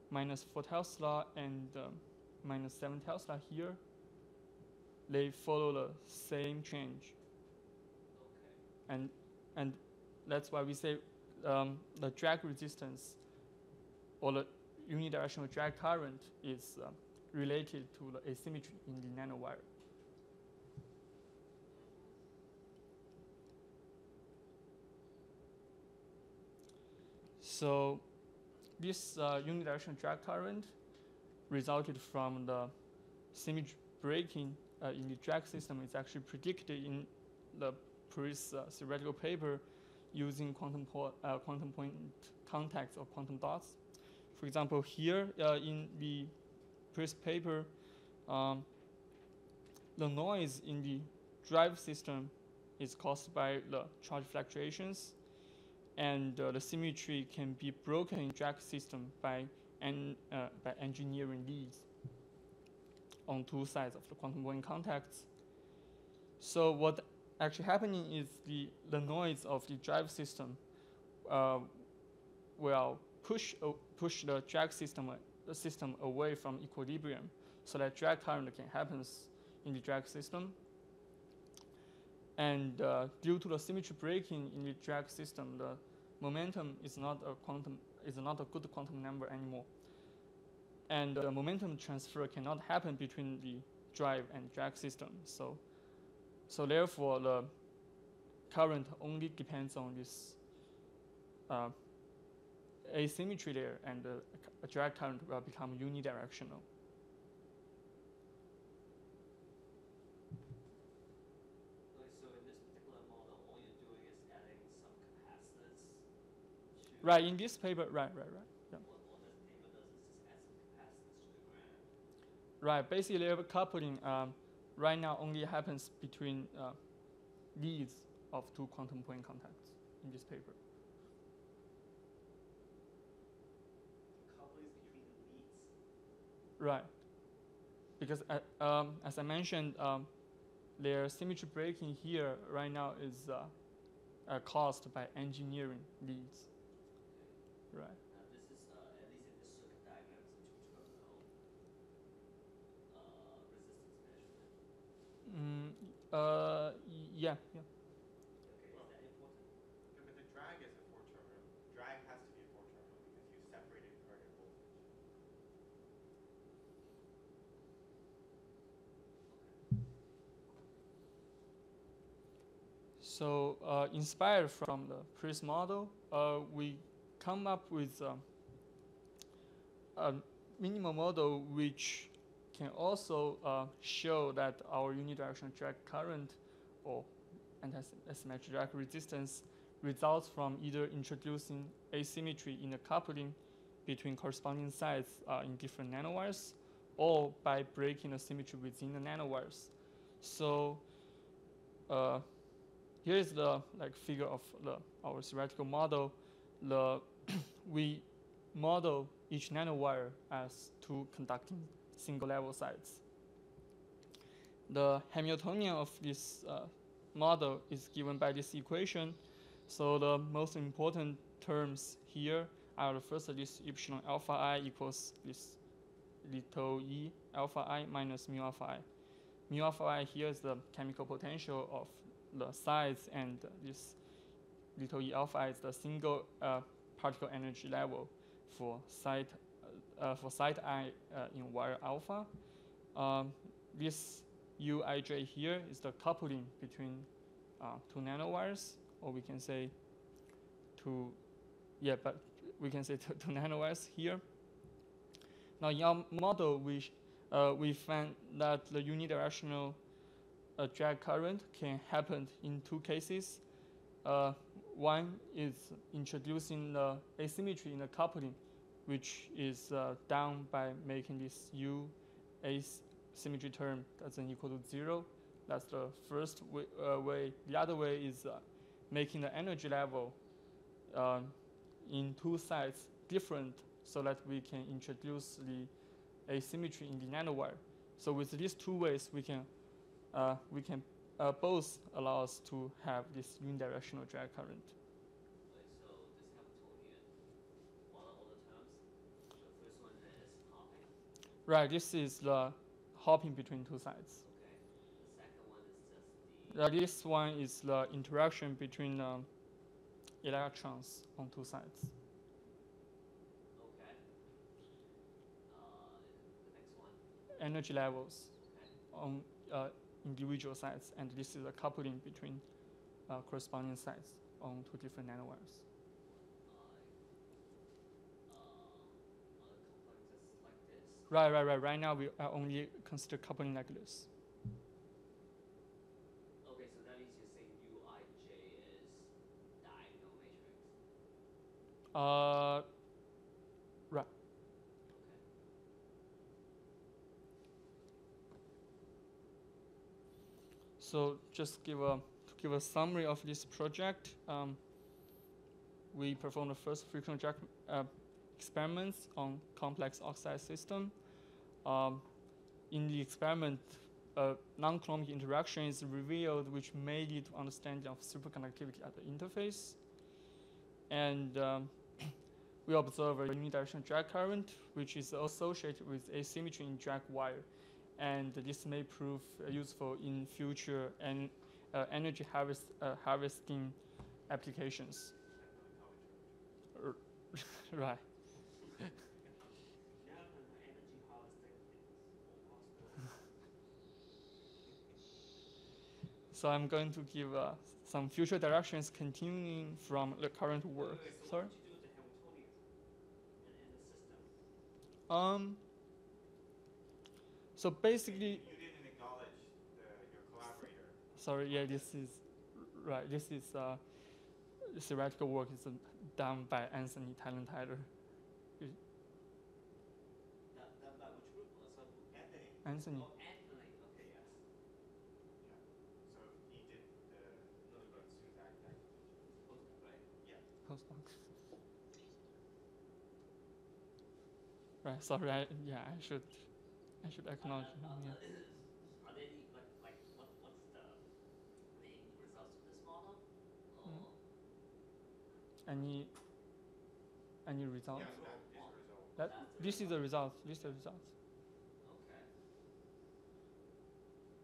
Speaker 1: minus 4 Tesla and minus 7 Tesla here. They follow the same change.
Speaker 4: Okay.
Speaker 1: And that's why we say the drag resistance or the unidirectional drag current is related to the asymmetry in the nanowire. So this unidirectional drag current resulted from the symmetry breaking in the drag system is actually predicted in the Paris theoretical paper using quantum point contacts or quantum dots. For example, here in the Paris paper, the noise in the drive system is caused by the charge fluctuations, and the symmetry can be broken in drag system by engineering leads on two sides of the quantum point contacts. So what actually happening is the noise of the drive system will push the drag system away from equilibrium, so that drag current can happen in the drag system. And due to the symmetry breaking in the drag system, the momentum is not a good quantum number anymore. And the momentum transfer cannot happen between the drive and drag system. So therefore, the current only depends on this asymmetry there, and the drag current will become unidirectional. Right, in this paper, right. Yeah.
Speaker 4: What this paper does is just add some capacitance to the ground.
Speaker 1: Right, basically the coupling right now only happens between leads of two quantum point contacts in this paper.
Speaker 4: Couplings between the leads.
Speaker 1: Right, because as I mentioned, their symmetry breaking here right now is caused by engineering leads. Right.
Speaker 4: Now this is, at least in this circuit diagram, is a two-terminal resistance measurement.
Speaker 1: Yeah.
Speaker 4: Okay, is that important?
Speaker 2: Yeah, but the drag is a four-terminal. Drag has to be a four-terminal because you separated current and voltage.
Speaker 1: So inspired from the Paris model, we come up with a minimal model which can also show that our unidirectional drag current or anti-asymmetric drag resistance results from either introducing asymmetry in the coupling between corresponding sides in different nanowires, or by breaking the symmetry within the nanowires. So here is the figure of our theoretical model. We model each nanowire as two conducting single level sides. The Hamiltonian of this model is given by this equation. So the most important terms here are the first, this epsilon alpha I equals this little e alpha I minus mu alpha I. Mu alpha I here is the chemical potential of the sides, and this little e alpha I is the single particle energy level for site I in wire alpha. This Uij here is the coupling between two nanowires, or we can say two nanowires here. Now in our model, we find that the unidirectional drag current can happen in two cases. One is introducing the asymmetry in the coupling, which is done by making this U asymmetry term doesn't equal to 0. That's the first way. The other way is making the energy level in two sides different, so that we can introduce the asymmetry in the nanowire. So with these two ways, we can both allow us to have this unidirectional drag current.
Speaker 4: Okay, so this Hamiltonian, what are all the terms? The first one is hopping.
Speaker 1: Right, this is the hopping between two sides.
Speaker 4: Okay. The second one is just the
Speaker 1: This one is the interaction between electrons on two sides.
Speaker 4: okay. The next one.
Speaker 1: Energy levels
Speaker 4: Okay.
Speaker 1: on individual sides, and this is a coupling between corresponding sides on two different nanowires.
Speaker 4: Other complexes like this.
Speaker 1: Right. Right now we only consider coupling regulus.
Speaker 4: Okay, so that means you're saying Uij is diagonal matrix.
Speaker 1: Right.
Speaker 4: Okay.
Speaker 1: So just to give a summary of this project, we performed the first frictional drag experiments on complex oxide system. In the experiment, non-coulombic interaction is revealed, which may lead to understanding of superconductivity at the interface. And we observe a unidirectional drag current, which is associated with asymmetry in drag wire. And this may prove useful in future energy harvesting applications. Right.
Speaker 3: Yeah, and energy harvesting is all possible.
Speaker 1: So I'm going to give some future directions continuing from the current work.
Speaker 4: Wait, so
Speaker 1: Sorry.
Speaker 4: what did you do with the Hamiltonian in the system?
Speaker 1: So basically,
Speaker 2: You didn't acknowledge your collaborator.
Speaker 1: sorry. Yeah, this is right. This is theoretical work is done by Anthony Tyler.
Speaker 4: That by which group? So
Speaker 2: Anthony.
Speaker 1: Anthony.
Speaker 4: Oh, Anthony. Okay, yes.
Speaker 2: Yeah. So he did the Suzak
Speaker 4: Postdoc, right?
Speaker 2: Yeah.
Speaker 1: Postdoc. Right. Sorry. I should acknowledge. Yeah.
Speaker 4: Are there any what's the main results of this model? Or
Speaker 1: Any results?
Speaker 2: Yeah, that is the result.
Speaker 1: This is the result. This is the result.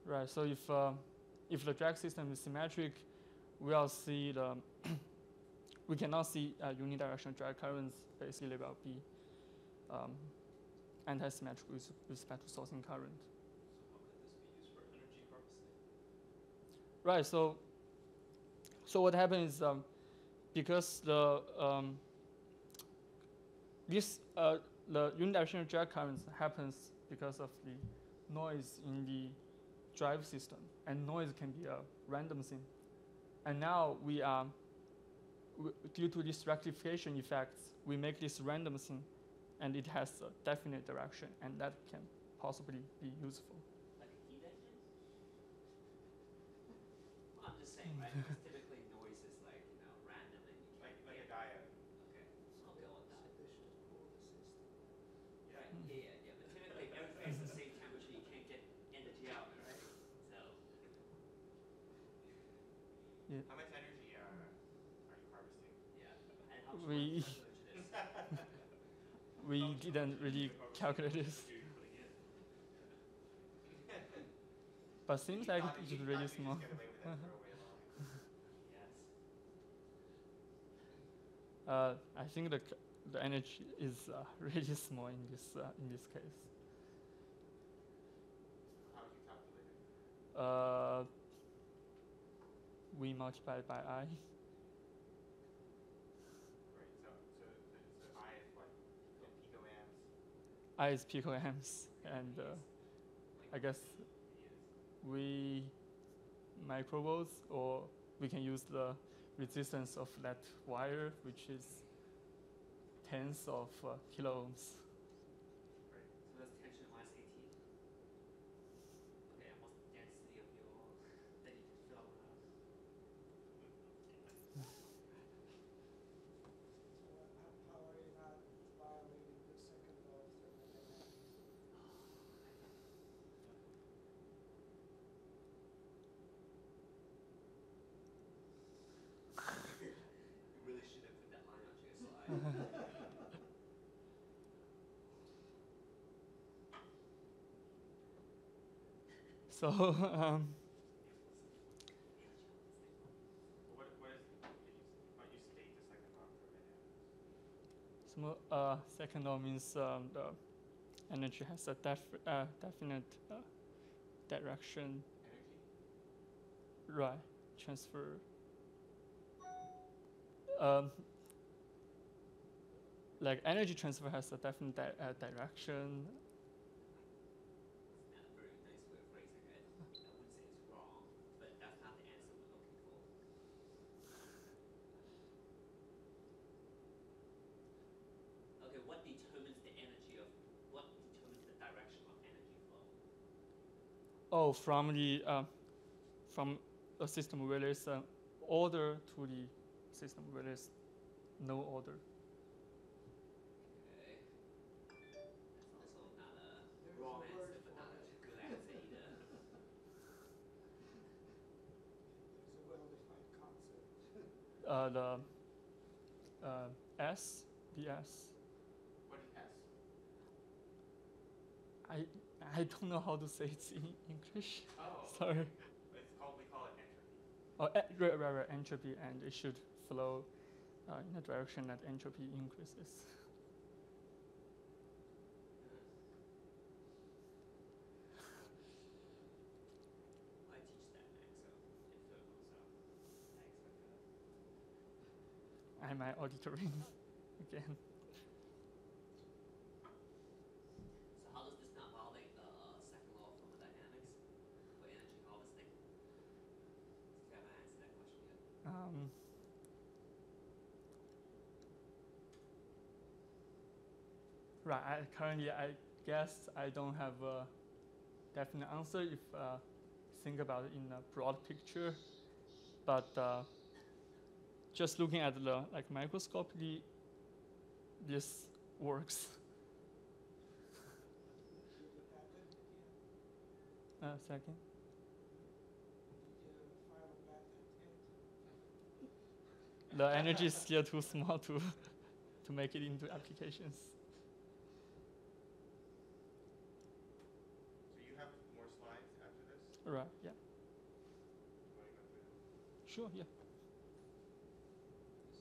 Speaker 4: okay.
Speaker 1: Right. So if the drag system is symmetric, we'll see we cannot see unidirectional drag currents. Basically, will be anti-symmetric with respect to sourcing current.
Speaker 3: So how could this be used for energy harvesting?
Speaker 1: Right. So what happens is because the unidirectional drag currents happens because of the noise in the drive system, and noise can be a random thing. And now we are due to this rectification effects, we make this random thing, and it has a definite direction, and that can possibly be useful.
Speaker 4: Like a heat engine? I'm just saying, right? Because typically noise is random and you can't
Speaker 2: Like a
Speaker 4: get-
Speaker 2: diode.
Speaker 4: Okay, I'll go with that.
Speaker 6: Sufficient to cool the system.
Speaker 4: Right, yeah. But typically everything's the same temperature, you can't get energy out, right? So,
Speaker 2: How much energy are you harvesting?
Speaker 4: yeah. And how much
Speaker 1: We-
Speaker 4: privilege it is.
Speaker 1: We didn't really calculate this,
Speaker 3: You're putting in.
Speaker 1: but seems like
Speaker 2: Thought
Speaker 1: it's
Speaker 2: you
Speaker 1: really
Speaker 2: just
Speaker 1: small.
Speaker 2: get away with that throwaway line.
Speaker 4: Yes.
Speaker 1: I think the energy is really small in this case.
Speaker 2: How would you calculate it?
Speaker 1: We multiply by I.
Speaker 2: Right. So I is what? Picoamps.
Speaker 1: I is picoamps, and I guess we microvolts, or we can use the resistance of that wire, which is tens of kilo ohms.
Speaker 4: Right. So that's tension minus 18. Okay, and what's the density of your that you can fill out?
Speaker 6: So how are you not violating the second law of thermodynamics?
Speaker 4: You really should have put that line onto your slide.
Speaker 1: So
Speaker 2: What you state the second law of thermodynamics?
Speaker 1: second law means the energy has a definite direction,
Speaker 2: Energy?
Speaker 1: right? Transfer. Like energy transfer has a definite direction, Oh, from a system where there's an order to the system where there's no order.
Speaker 4: Okay. That's also not a
Speaker 6: There's
Speaker 4: wrong
Speaker 6: a word
Speaker 4: answer, but
Speaker 6: for
Speaker 4: not a
Speaker 6: it.
Speaker 4: good answer either.
Speaker 6: It's a well-defined concept.
Speaker 1: The S, the S.
Speaker 2: What is S?
Speaker 1: I don't know how to say it in English.
Speaker 2: Oh,
Speaker 1: Sorry.
Speaker 2: we call it entropy.
Speaker 1: Oh, right, entropy, and it should flow in the direction that entropy increases.
Speaker 4: I teach that next, so if it comes out, I expect that.
Speaker 1: Am I auditoring again?
Speaker 4: So how does this not violate the second law of thermodynamics for energy harvesting? Since we haven't answered that question yet.
Speaker 1: Right. Currently, I guess I don't have a definite answer if think about it in a broad picture, but just looking at the microscopically, this works.
Speaker 6: Did it happen again?
Speaker 1: Second.
Speaker 6: Did you file a patent yet?
Speaker 1: The energy is still too small to make it into applications.
Speaker 2: So you have more slides after this?
Speaker 1: Right. Yeah.
Speaker 2: You want to go through them?
Speaker 1: Sure. Yeah.
Speaker 2: This is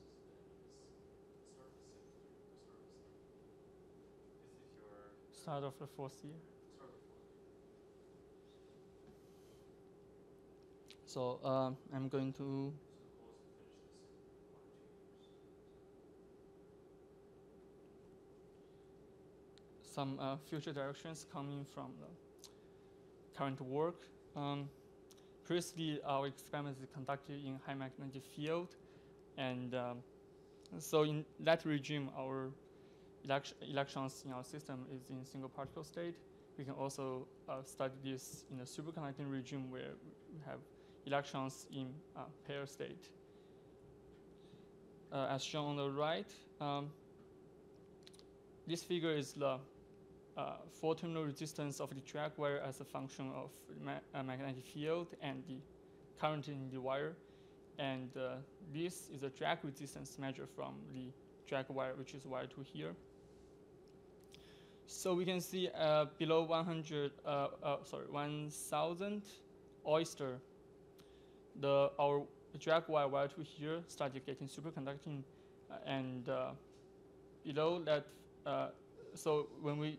Speaker 2: your
Speaker 1: Start of the fourth year. So I'm going to some future directions coming from the current work. Previously, our experiments is conducted in high magnetic field, and so in that regime, our electrons in our system is in single particle state. We can also study this in a superconducting regime where we have electrons in pair state. As shown on the right, this figure is the four-terminal resistance of the drag wire as a function of magnetic field and the current in the wire. And this is a drag resistance measured from the drag wire, which is wire 2 here. So we can see below 1,000 oyster, our drag wire 2 here started getting superconducting, and below that, so when we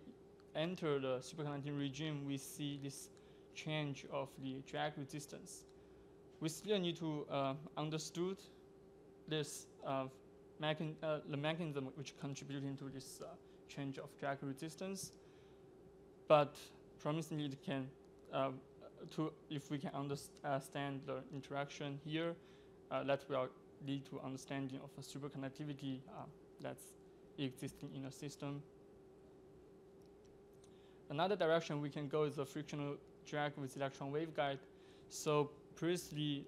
Speaker 1: enter the superconducting regime, we see this change of the drag resistance. We still need to understood this the mechanism which contributing to this change of drag resistance, but promisingly it can if we can understand the interaction here, that will lead to understanding of a superconductivity that's existing in a system. Another direction we can go is a frictional drag with electron waveguide. So previously,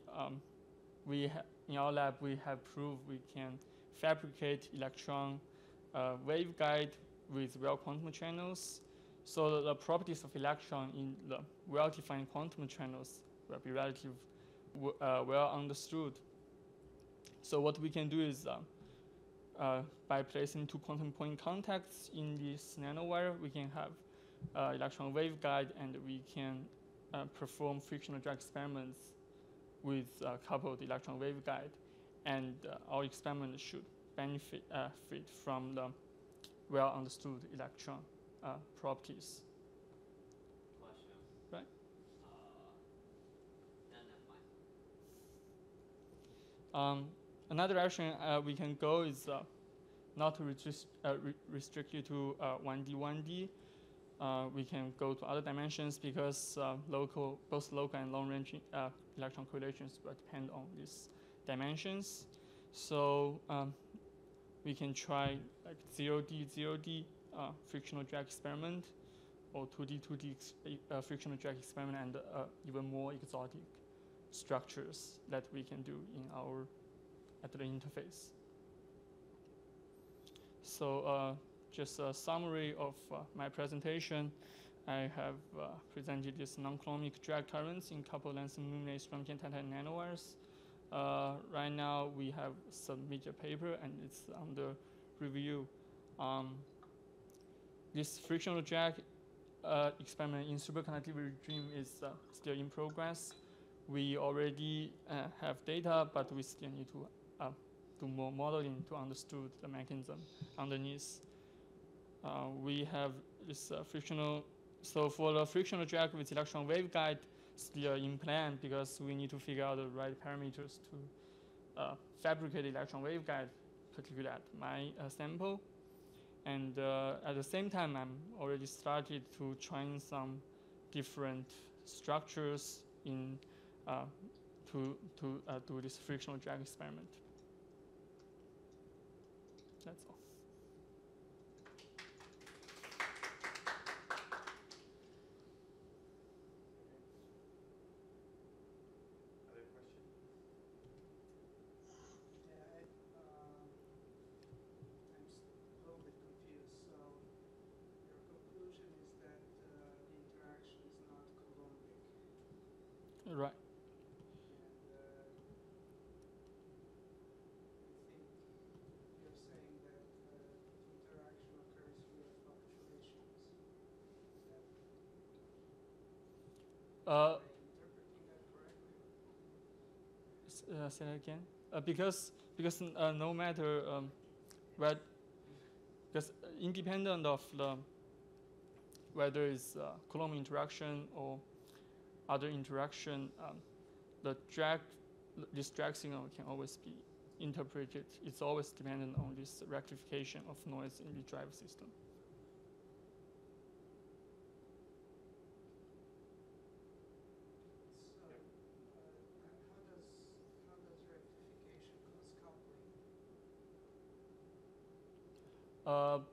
Speaker 1: in our lab we have proved we can fabricate electron waveguide with well-quantum channels. So the properties of electron in the well-defined quantum channels will be relatively well understood. So what we can do is by placing two quantum point contacts in this nanowire, we can have electron waveguide, and we can perform frictional drag experiments with coupled electron waveguide, and our experiment should benefit from the well understood electron properties.
Speaker 4: Question.
Speaker 1: Right.
Speaker 4: Never mind.
Speaker 1: Another direction we can go is not to restrict you to 1D, 1D. We can go to other dimensions because both local and long-range electron correlations will depend on these dimensions. So we can try like 0D, 0D frictional drag experiment or 2D frictional drag experiment, and even more exotic structures that we can do at the interface. So just a summary of my presentation. I have presented this non-coulombic drag currents in coupled length illuminated strontium titanium nanowires. Right now we have submitted a paper and it's under review. This frictional drag experiment in superconductivity regime is still in progress. We already have data, but we still need to do more modeling to understand the mechanism underneath. We have this frictional. So for the frictional drag with electron waveguide, still in plan because we need to figure out the right parameters to fabricate the electron waveguide, particularly at my sample. And at the same time, I'm already started to trying some different structures in to do this frictional drag experiment. That's all.
Speaker 2: Other questions?
Speaker 6: Yeah, I'm a little bit confused. So your conclusion is that the interaction is not Coulombic.
Speaker 1: Right.
Speaker 6: And I think you're saying that interaction occurs via fluctuations. Am I interpreting that correctly?
Speaker 1: Say that again. Because no matter because independent of whether it's Coulomb interaction or other interaction, this drag signal can always be interpreted. It's always dependent on this rectification of noise in the drive system.
Speaker 6: So, how does rectification cause coupling?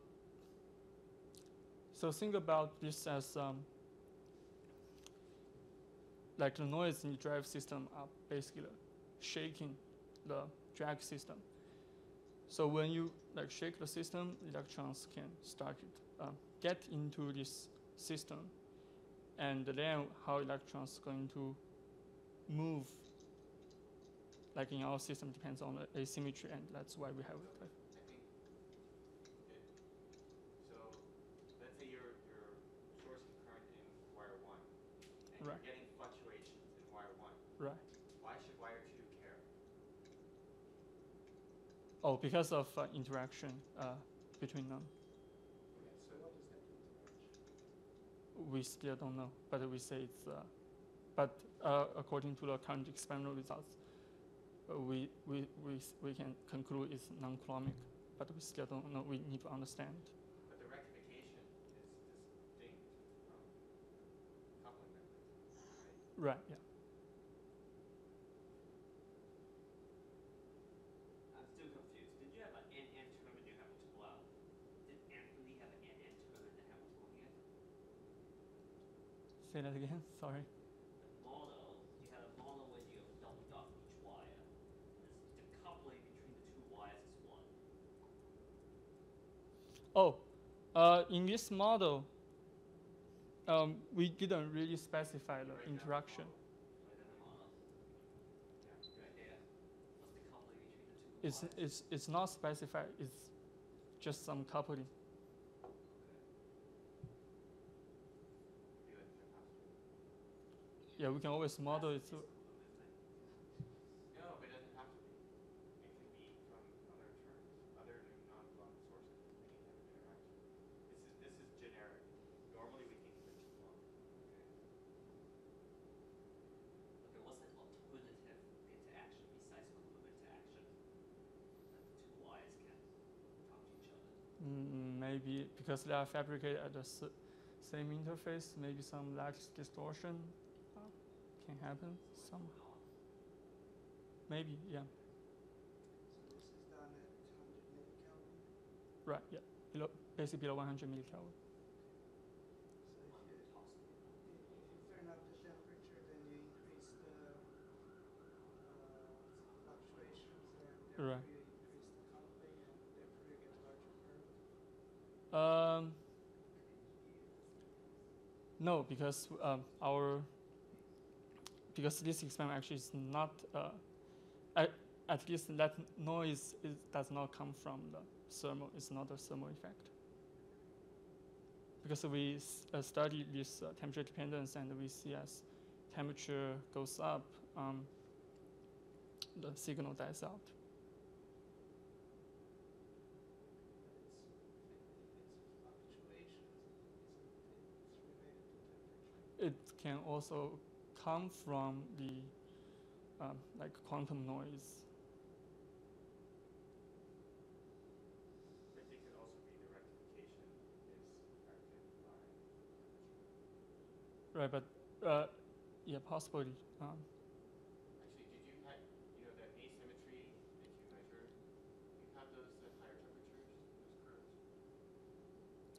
Speaker 1: So think about this as like the noise in the drive system are basically shaking the drag system. So when you like shake the system, electrons can start get into this system, and then how electrons going to move, like in our system, depends on the asymmetry, and that's why we have it.
Speaker 2: I think, okay. So let's say you're sourcing current in wire 1, and
Speaker 1: Right.
Speaker 2: you're getting fluctuations in wire 1.
Speaker 1: Right.
Speaker 2: Why should wire 2 care?
Speaker 1: Oh, because of interaction between them.
Speaker 6: So what is that interaction?
Speaker 1: We still don't know, but we say it's. But according to the current experimental results, we can conclude it's non-Coulombic, but we still don't know. We need to understand.
Speaker 2: But the rectification is distinct from coupling mechanism, right?
Speaker 1: Right. Yeah.
Speaker 4: I'm still confused. Did you have an n term and you have to pull out? Did Anthony have an n term and the Hamiltonian?
Speaker 1: Say that again. Sorry.
Speaker 4: The model, you had a model when you doubled off each wire. The coupling between the two wires is 1.
Speaker 1: Oh, in this model, we didn't really specify the interaction.
Speaker 4: Right in the model. Yeah, right there. What's the coupling between the two wires?
Speaker 1: It's not specified. It's just some coupling.
Speaker 2: The electric capacitor.
Speaker 1: Yeah, we can always model it. So
Speaker 2: No, but it doesn't have to be. It can be from other terms, other non-Coulomb sources. Any type of interaction. This is generic. Normally we think of it as Coulomb.
Speaker 4: Okay, what's the alternative interaction besides Coulomb interaction? That the two wires can talk to each other.
Speaker 1: maybe because they are fabricated at the same interface, maybe some lattice distortion can happen. Some maybe, yeah.
Speaker 6: So this is done at 100 millikelvin.
Speaker 1: Right. Yeah. Basically below 100 millikelvin.
Speaker 6: So
Speaker 1: Right.
Speaker 6: you increase the coupling and therefore you get larger curve?
Speaker 1: No, because because this experiment actually is not at least that noise does not come from the thermal. It's not a thermal effect. Because we study this temperature dependence, and we see as temperature goes up, the signal dies out. It can also come from the like quantum noise.
Speaker 2: But it could also be the rectification is affected by temperature.
Speaker 1: Right, but yeah, possibly.
Speaker 2: Actually, did you have, you know, the asymmetry that you measured, you have those at higher temperatures, those curves?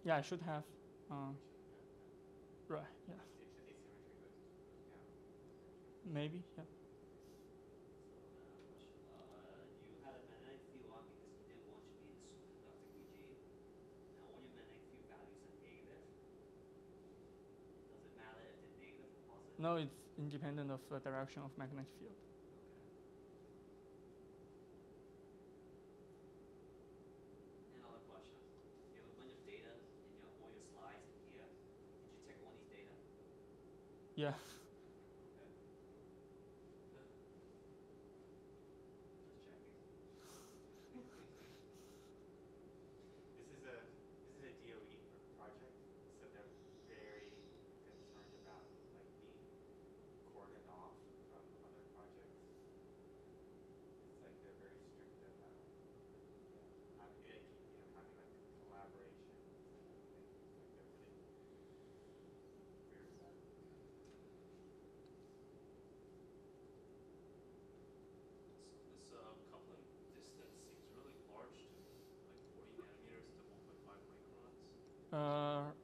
Speaker 1: Yeah, I should have.
Speaker 2: You shouldn't have that.
Speaker 1: Right, yeah,
Speaker 2: The asymmetry goes down.
Speaker 1: maybe, yeah.
Speaker 4: So, question. You had a magnetic field on because you didn't want to be in the superconducting regime. Now, when your magnetic field values are negative, does it matter if they're negative or positive?
Speaker 1: No, it's independent of the direction of magnetic field.
Speaker 4: Okay. Another question. You have a bunch of data in all your slides in here. Did you take all these data?
Speaker 1: Yeah.
Speaker 4: Okay. Just checking.
Speaker 2: This is a DOE project, so they're very concerned about like being cordoned off from other projects. It's like they're very strict about having like collaboration and things. Like they're really weird about it.
Speaker 3: This coupling distance seems really large to me, like 40 nanometers to 1.5 microns.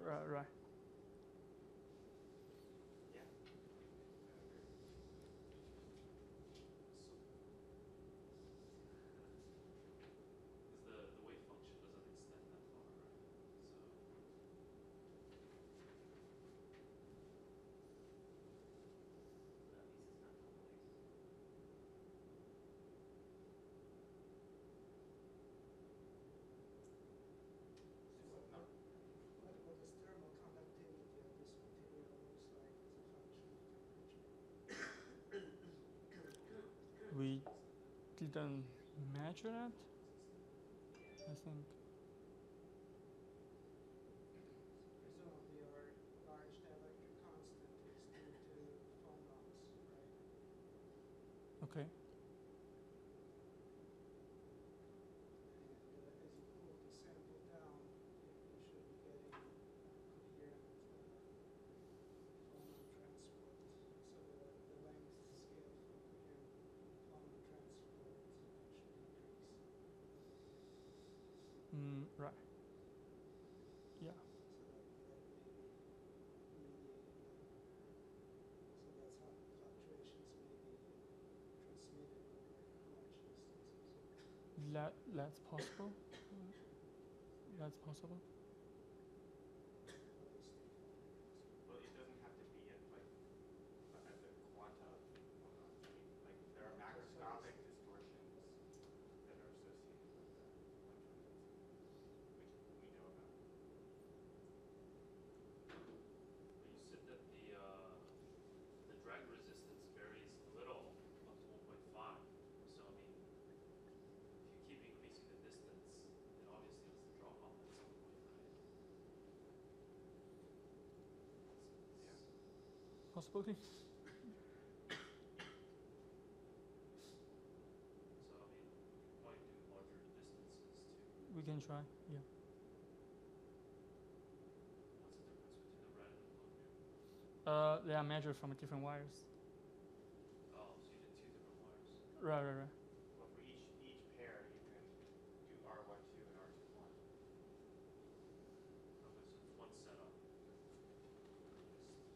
Speaker 1: Right.
Speaker 2: Yeah.
Speaker 3: Because the wave function doesn't extend that far, right?
Speaker 4: So that means it's not coupling.
Speaker 2: No.
Speaker 6: What does thermal conductivity of this material looks like as a function of temperature?
Speaker 1: We didn't measure that, I think.
Speaker 6: Presumably our large dielectric constant is due to phonons, right?
Speaker 1: Okay.
Speaker 6: And as you cool the sample down, you should be getting coherent phonon transport. So the length scale for coherent phonon transport should increase.
Speaker 1: Right. Yeah.
Speaker 6: So that may be mediated. So that's how fluctuations may be transmitted over large distances.
Speaker 1: That's possible. That's possible.
Speaker 2: Well, it doesn't have to be at like at the quanta of phonons. I mean, like there are macroscopic distortions that are associated with the electron density, which we know about.
Speaker 3: But you said that the drag resistance varies little up to 1.5. So I mean, if you keep increasing the distance, then obviously it's the drop off at some point, right?
Speaker 2: Yeah.
Speaker 1: Possibility.
Speaker 3: So I mean, you could probably do larger distances too.
Speaker 1: We can try. Yeah.
Speaker 3: What's the difference between the red and the blue here?
Speaker 1: They are measured from different wires.
Speaker 3: Oh, so you did two different wires.
Speaker 1: Right.
Speaker 2: Well, for each pair, you can do R12 and R21.
Speaker 3: Okay, so it's one setup.
Speaker 2: You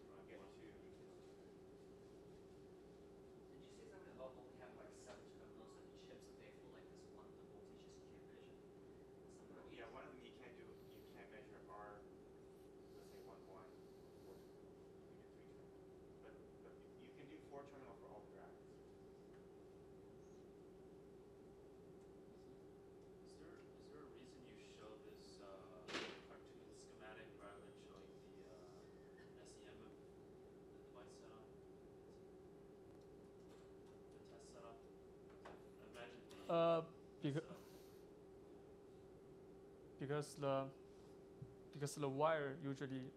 Speaker 3: Just
Speaker 2: get
Speaker 3: drive one.
Speaker 2: two.
Speaker 4: Did you say something about only having like 7 terminals on the chips available like this
Speaker 2: 4 terminal for all the drags.
Speaker 3: Is there a reason you show this cartoon schematic rather than showing the SEM of the device setup? The test setup? I imagine
Speaker 1: because the wire usually,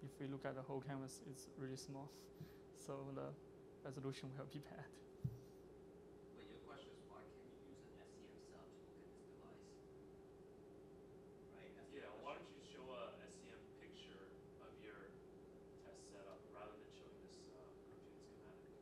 Speaker 1: if we look at the whole canvas, it's really small, so the resolution will be bad.
Speaker 4: But your question is why can't you use an SEM cell to look at this device? Right? That's the
Speaker 3: Yeah, why
Speaker 4: question.
Speaker 3: don't you show a SEM picture of your test setup rather than showing this cartoon schematic?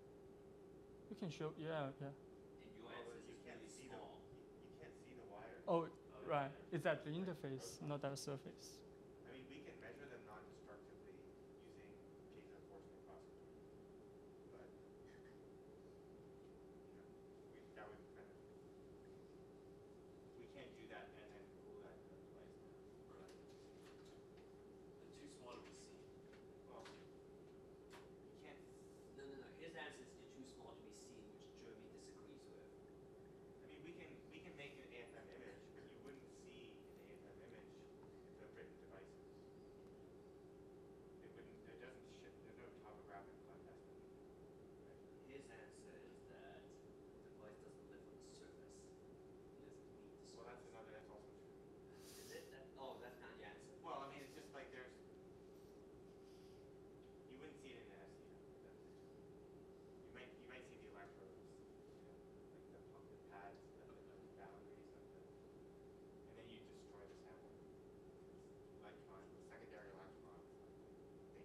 Speaker 1: You can show, yeah.
Speaker 4: And your
Speaker 2: Well,
Speaker 4: answer
Speaker 2: you
Speaker 4: is
Speaker 2: can't
Speaker 4: really
Speaker 2: see
Speaker 4: small.
Speaker 2: you can't see the wire.
Speaker 1: Oh,
Speaker 3: Oh,
Speaker 1: right.
Speaker 3: yeah.
Speaker 1: It's at the interface, not at the surface.
Speaker 2: I mean, we can measure them non-destructively using piezo force microscopy, but that would kind of we can't do that and then cool that device down.
Speaker 3: Right. They're too small to be seen.
Speaker 2: Well, you can't.
Speaker 4: No. His answer is they're too small to be seen, which Jeremy disagrees with.
Speaker 2: I mean, we can make an AFM image, but you wouldn't see in the AFM image the written devices. It wouldn't. It doesn't ship. There's no topographic contest. Right?
Speaker 4: His answer is that the device doesn't live on the surface. It doesn't leave the surface.
Speaker 2: Well, that's also true.
Speaker 4: Is it? That's not the answer.
Speaker 2: Well, I mean, it's just like there's. You wouldn't see it in an SEM. You might see the electrodes, like the pads, the boundaries of the, and then you destroy the sample. Electrons, the secondary electrons, they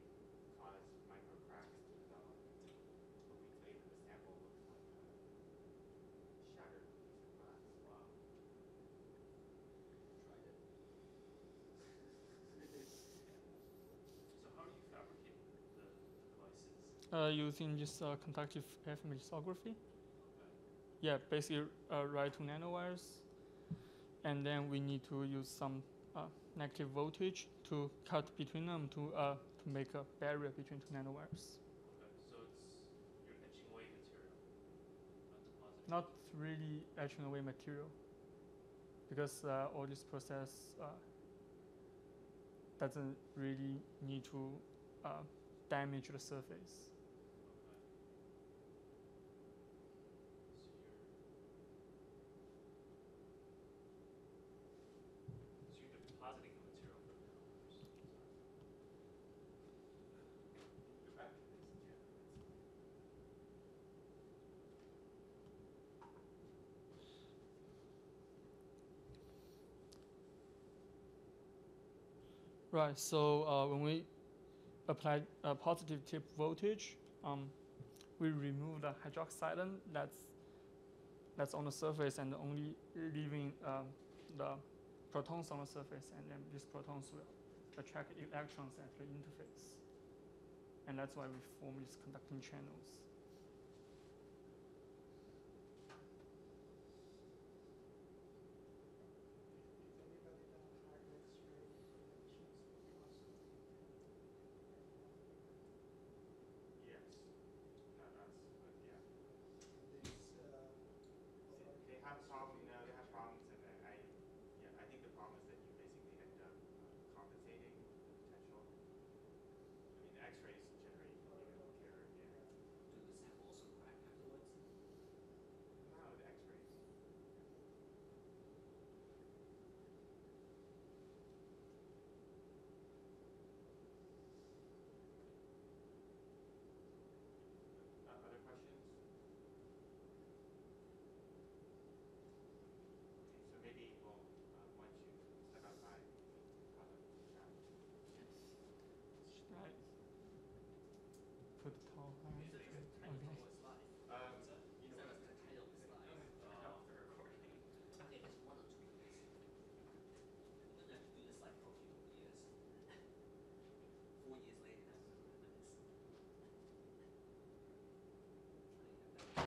Speaker 2: cause micro cracks to develop. A week later, the sample looks like a shattered piece of glass. Wow.
Speaker 4: Tried it.
Speaker 3: So how do you fabricate the devices?
Speaker 1: Using just conductive FM lithography.
Speaker 3: Okay.
Speaker 1: Yeah, basically write 2 nanowires, and then we need to use some negative voltage to cut between them to make a barrier between 2 nanowires.
Speaker 3: Okay. So you're etching away material, not depositing.
Speaker 1: Not really etching away material, because all this process doesn't really need to damage the surface.
Speaker 3: Okay. So you're depositing the material from nanowires.
Speaker 1: Right. So when we apply a positive tip voltage, we remove the hydroxide that's on the surface and only leaving the protons on the surface, and then these protons will attract electrons at the interface, and that's why we form these conducting channels.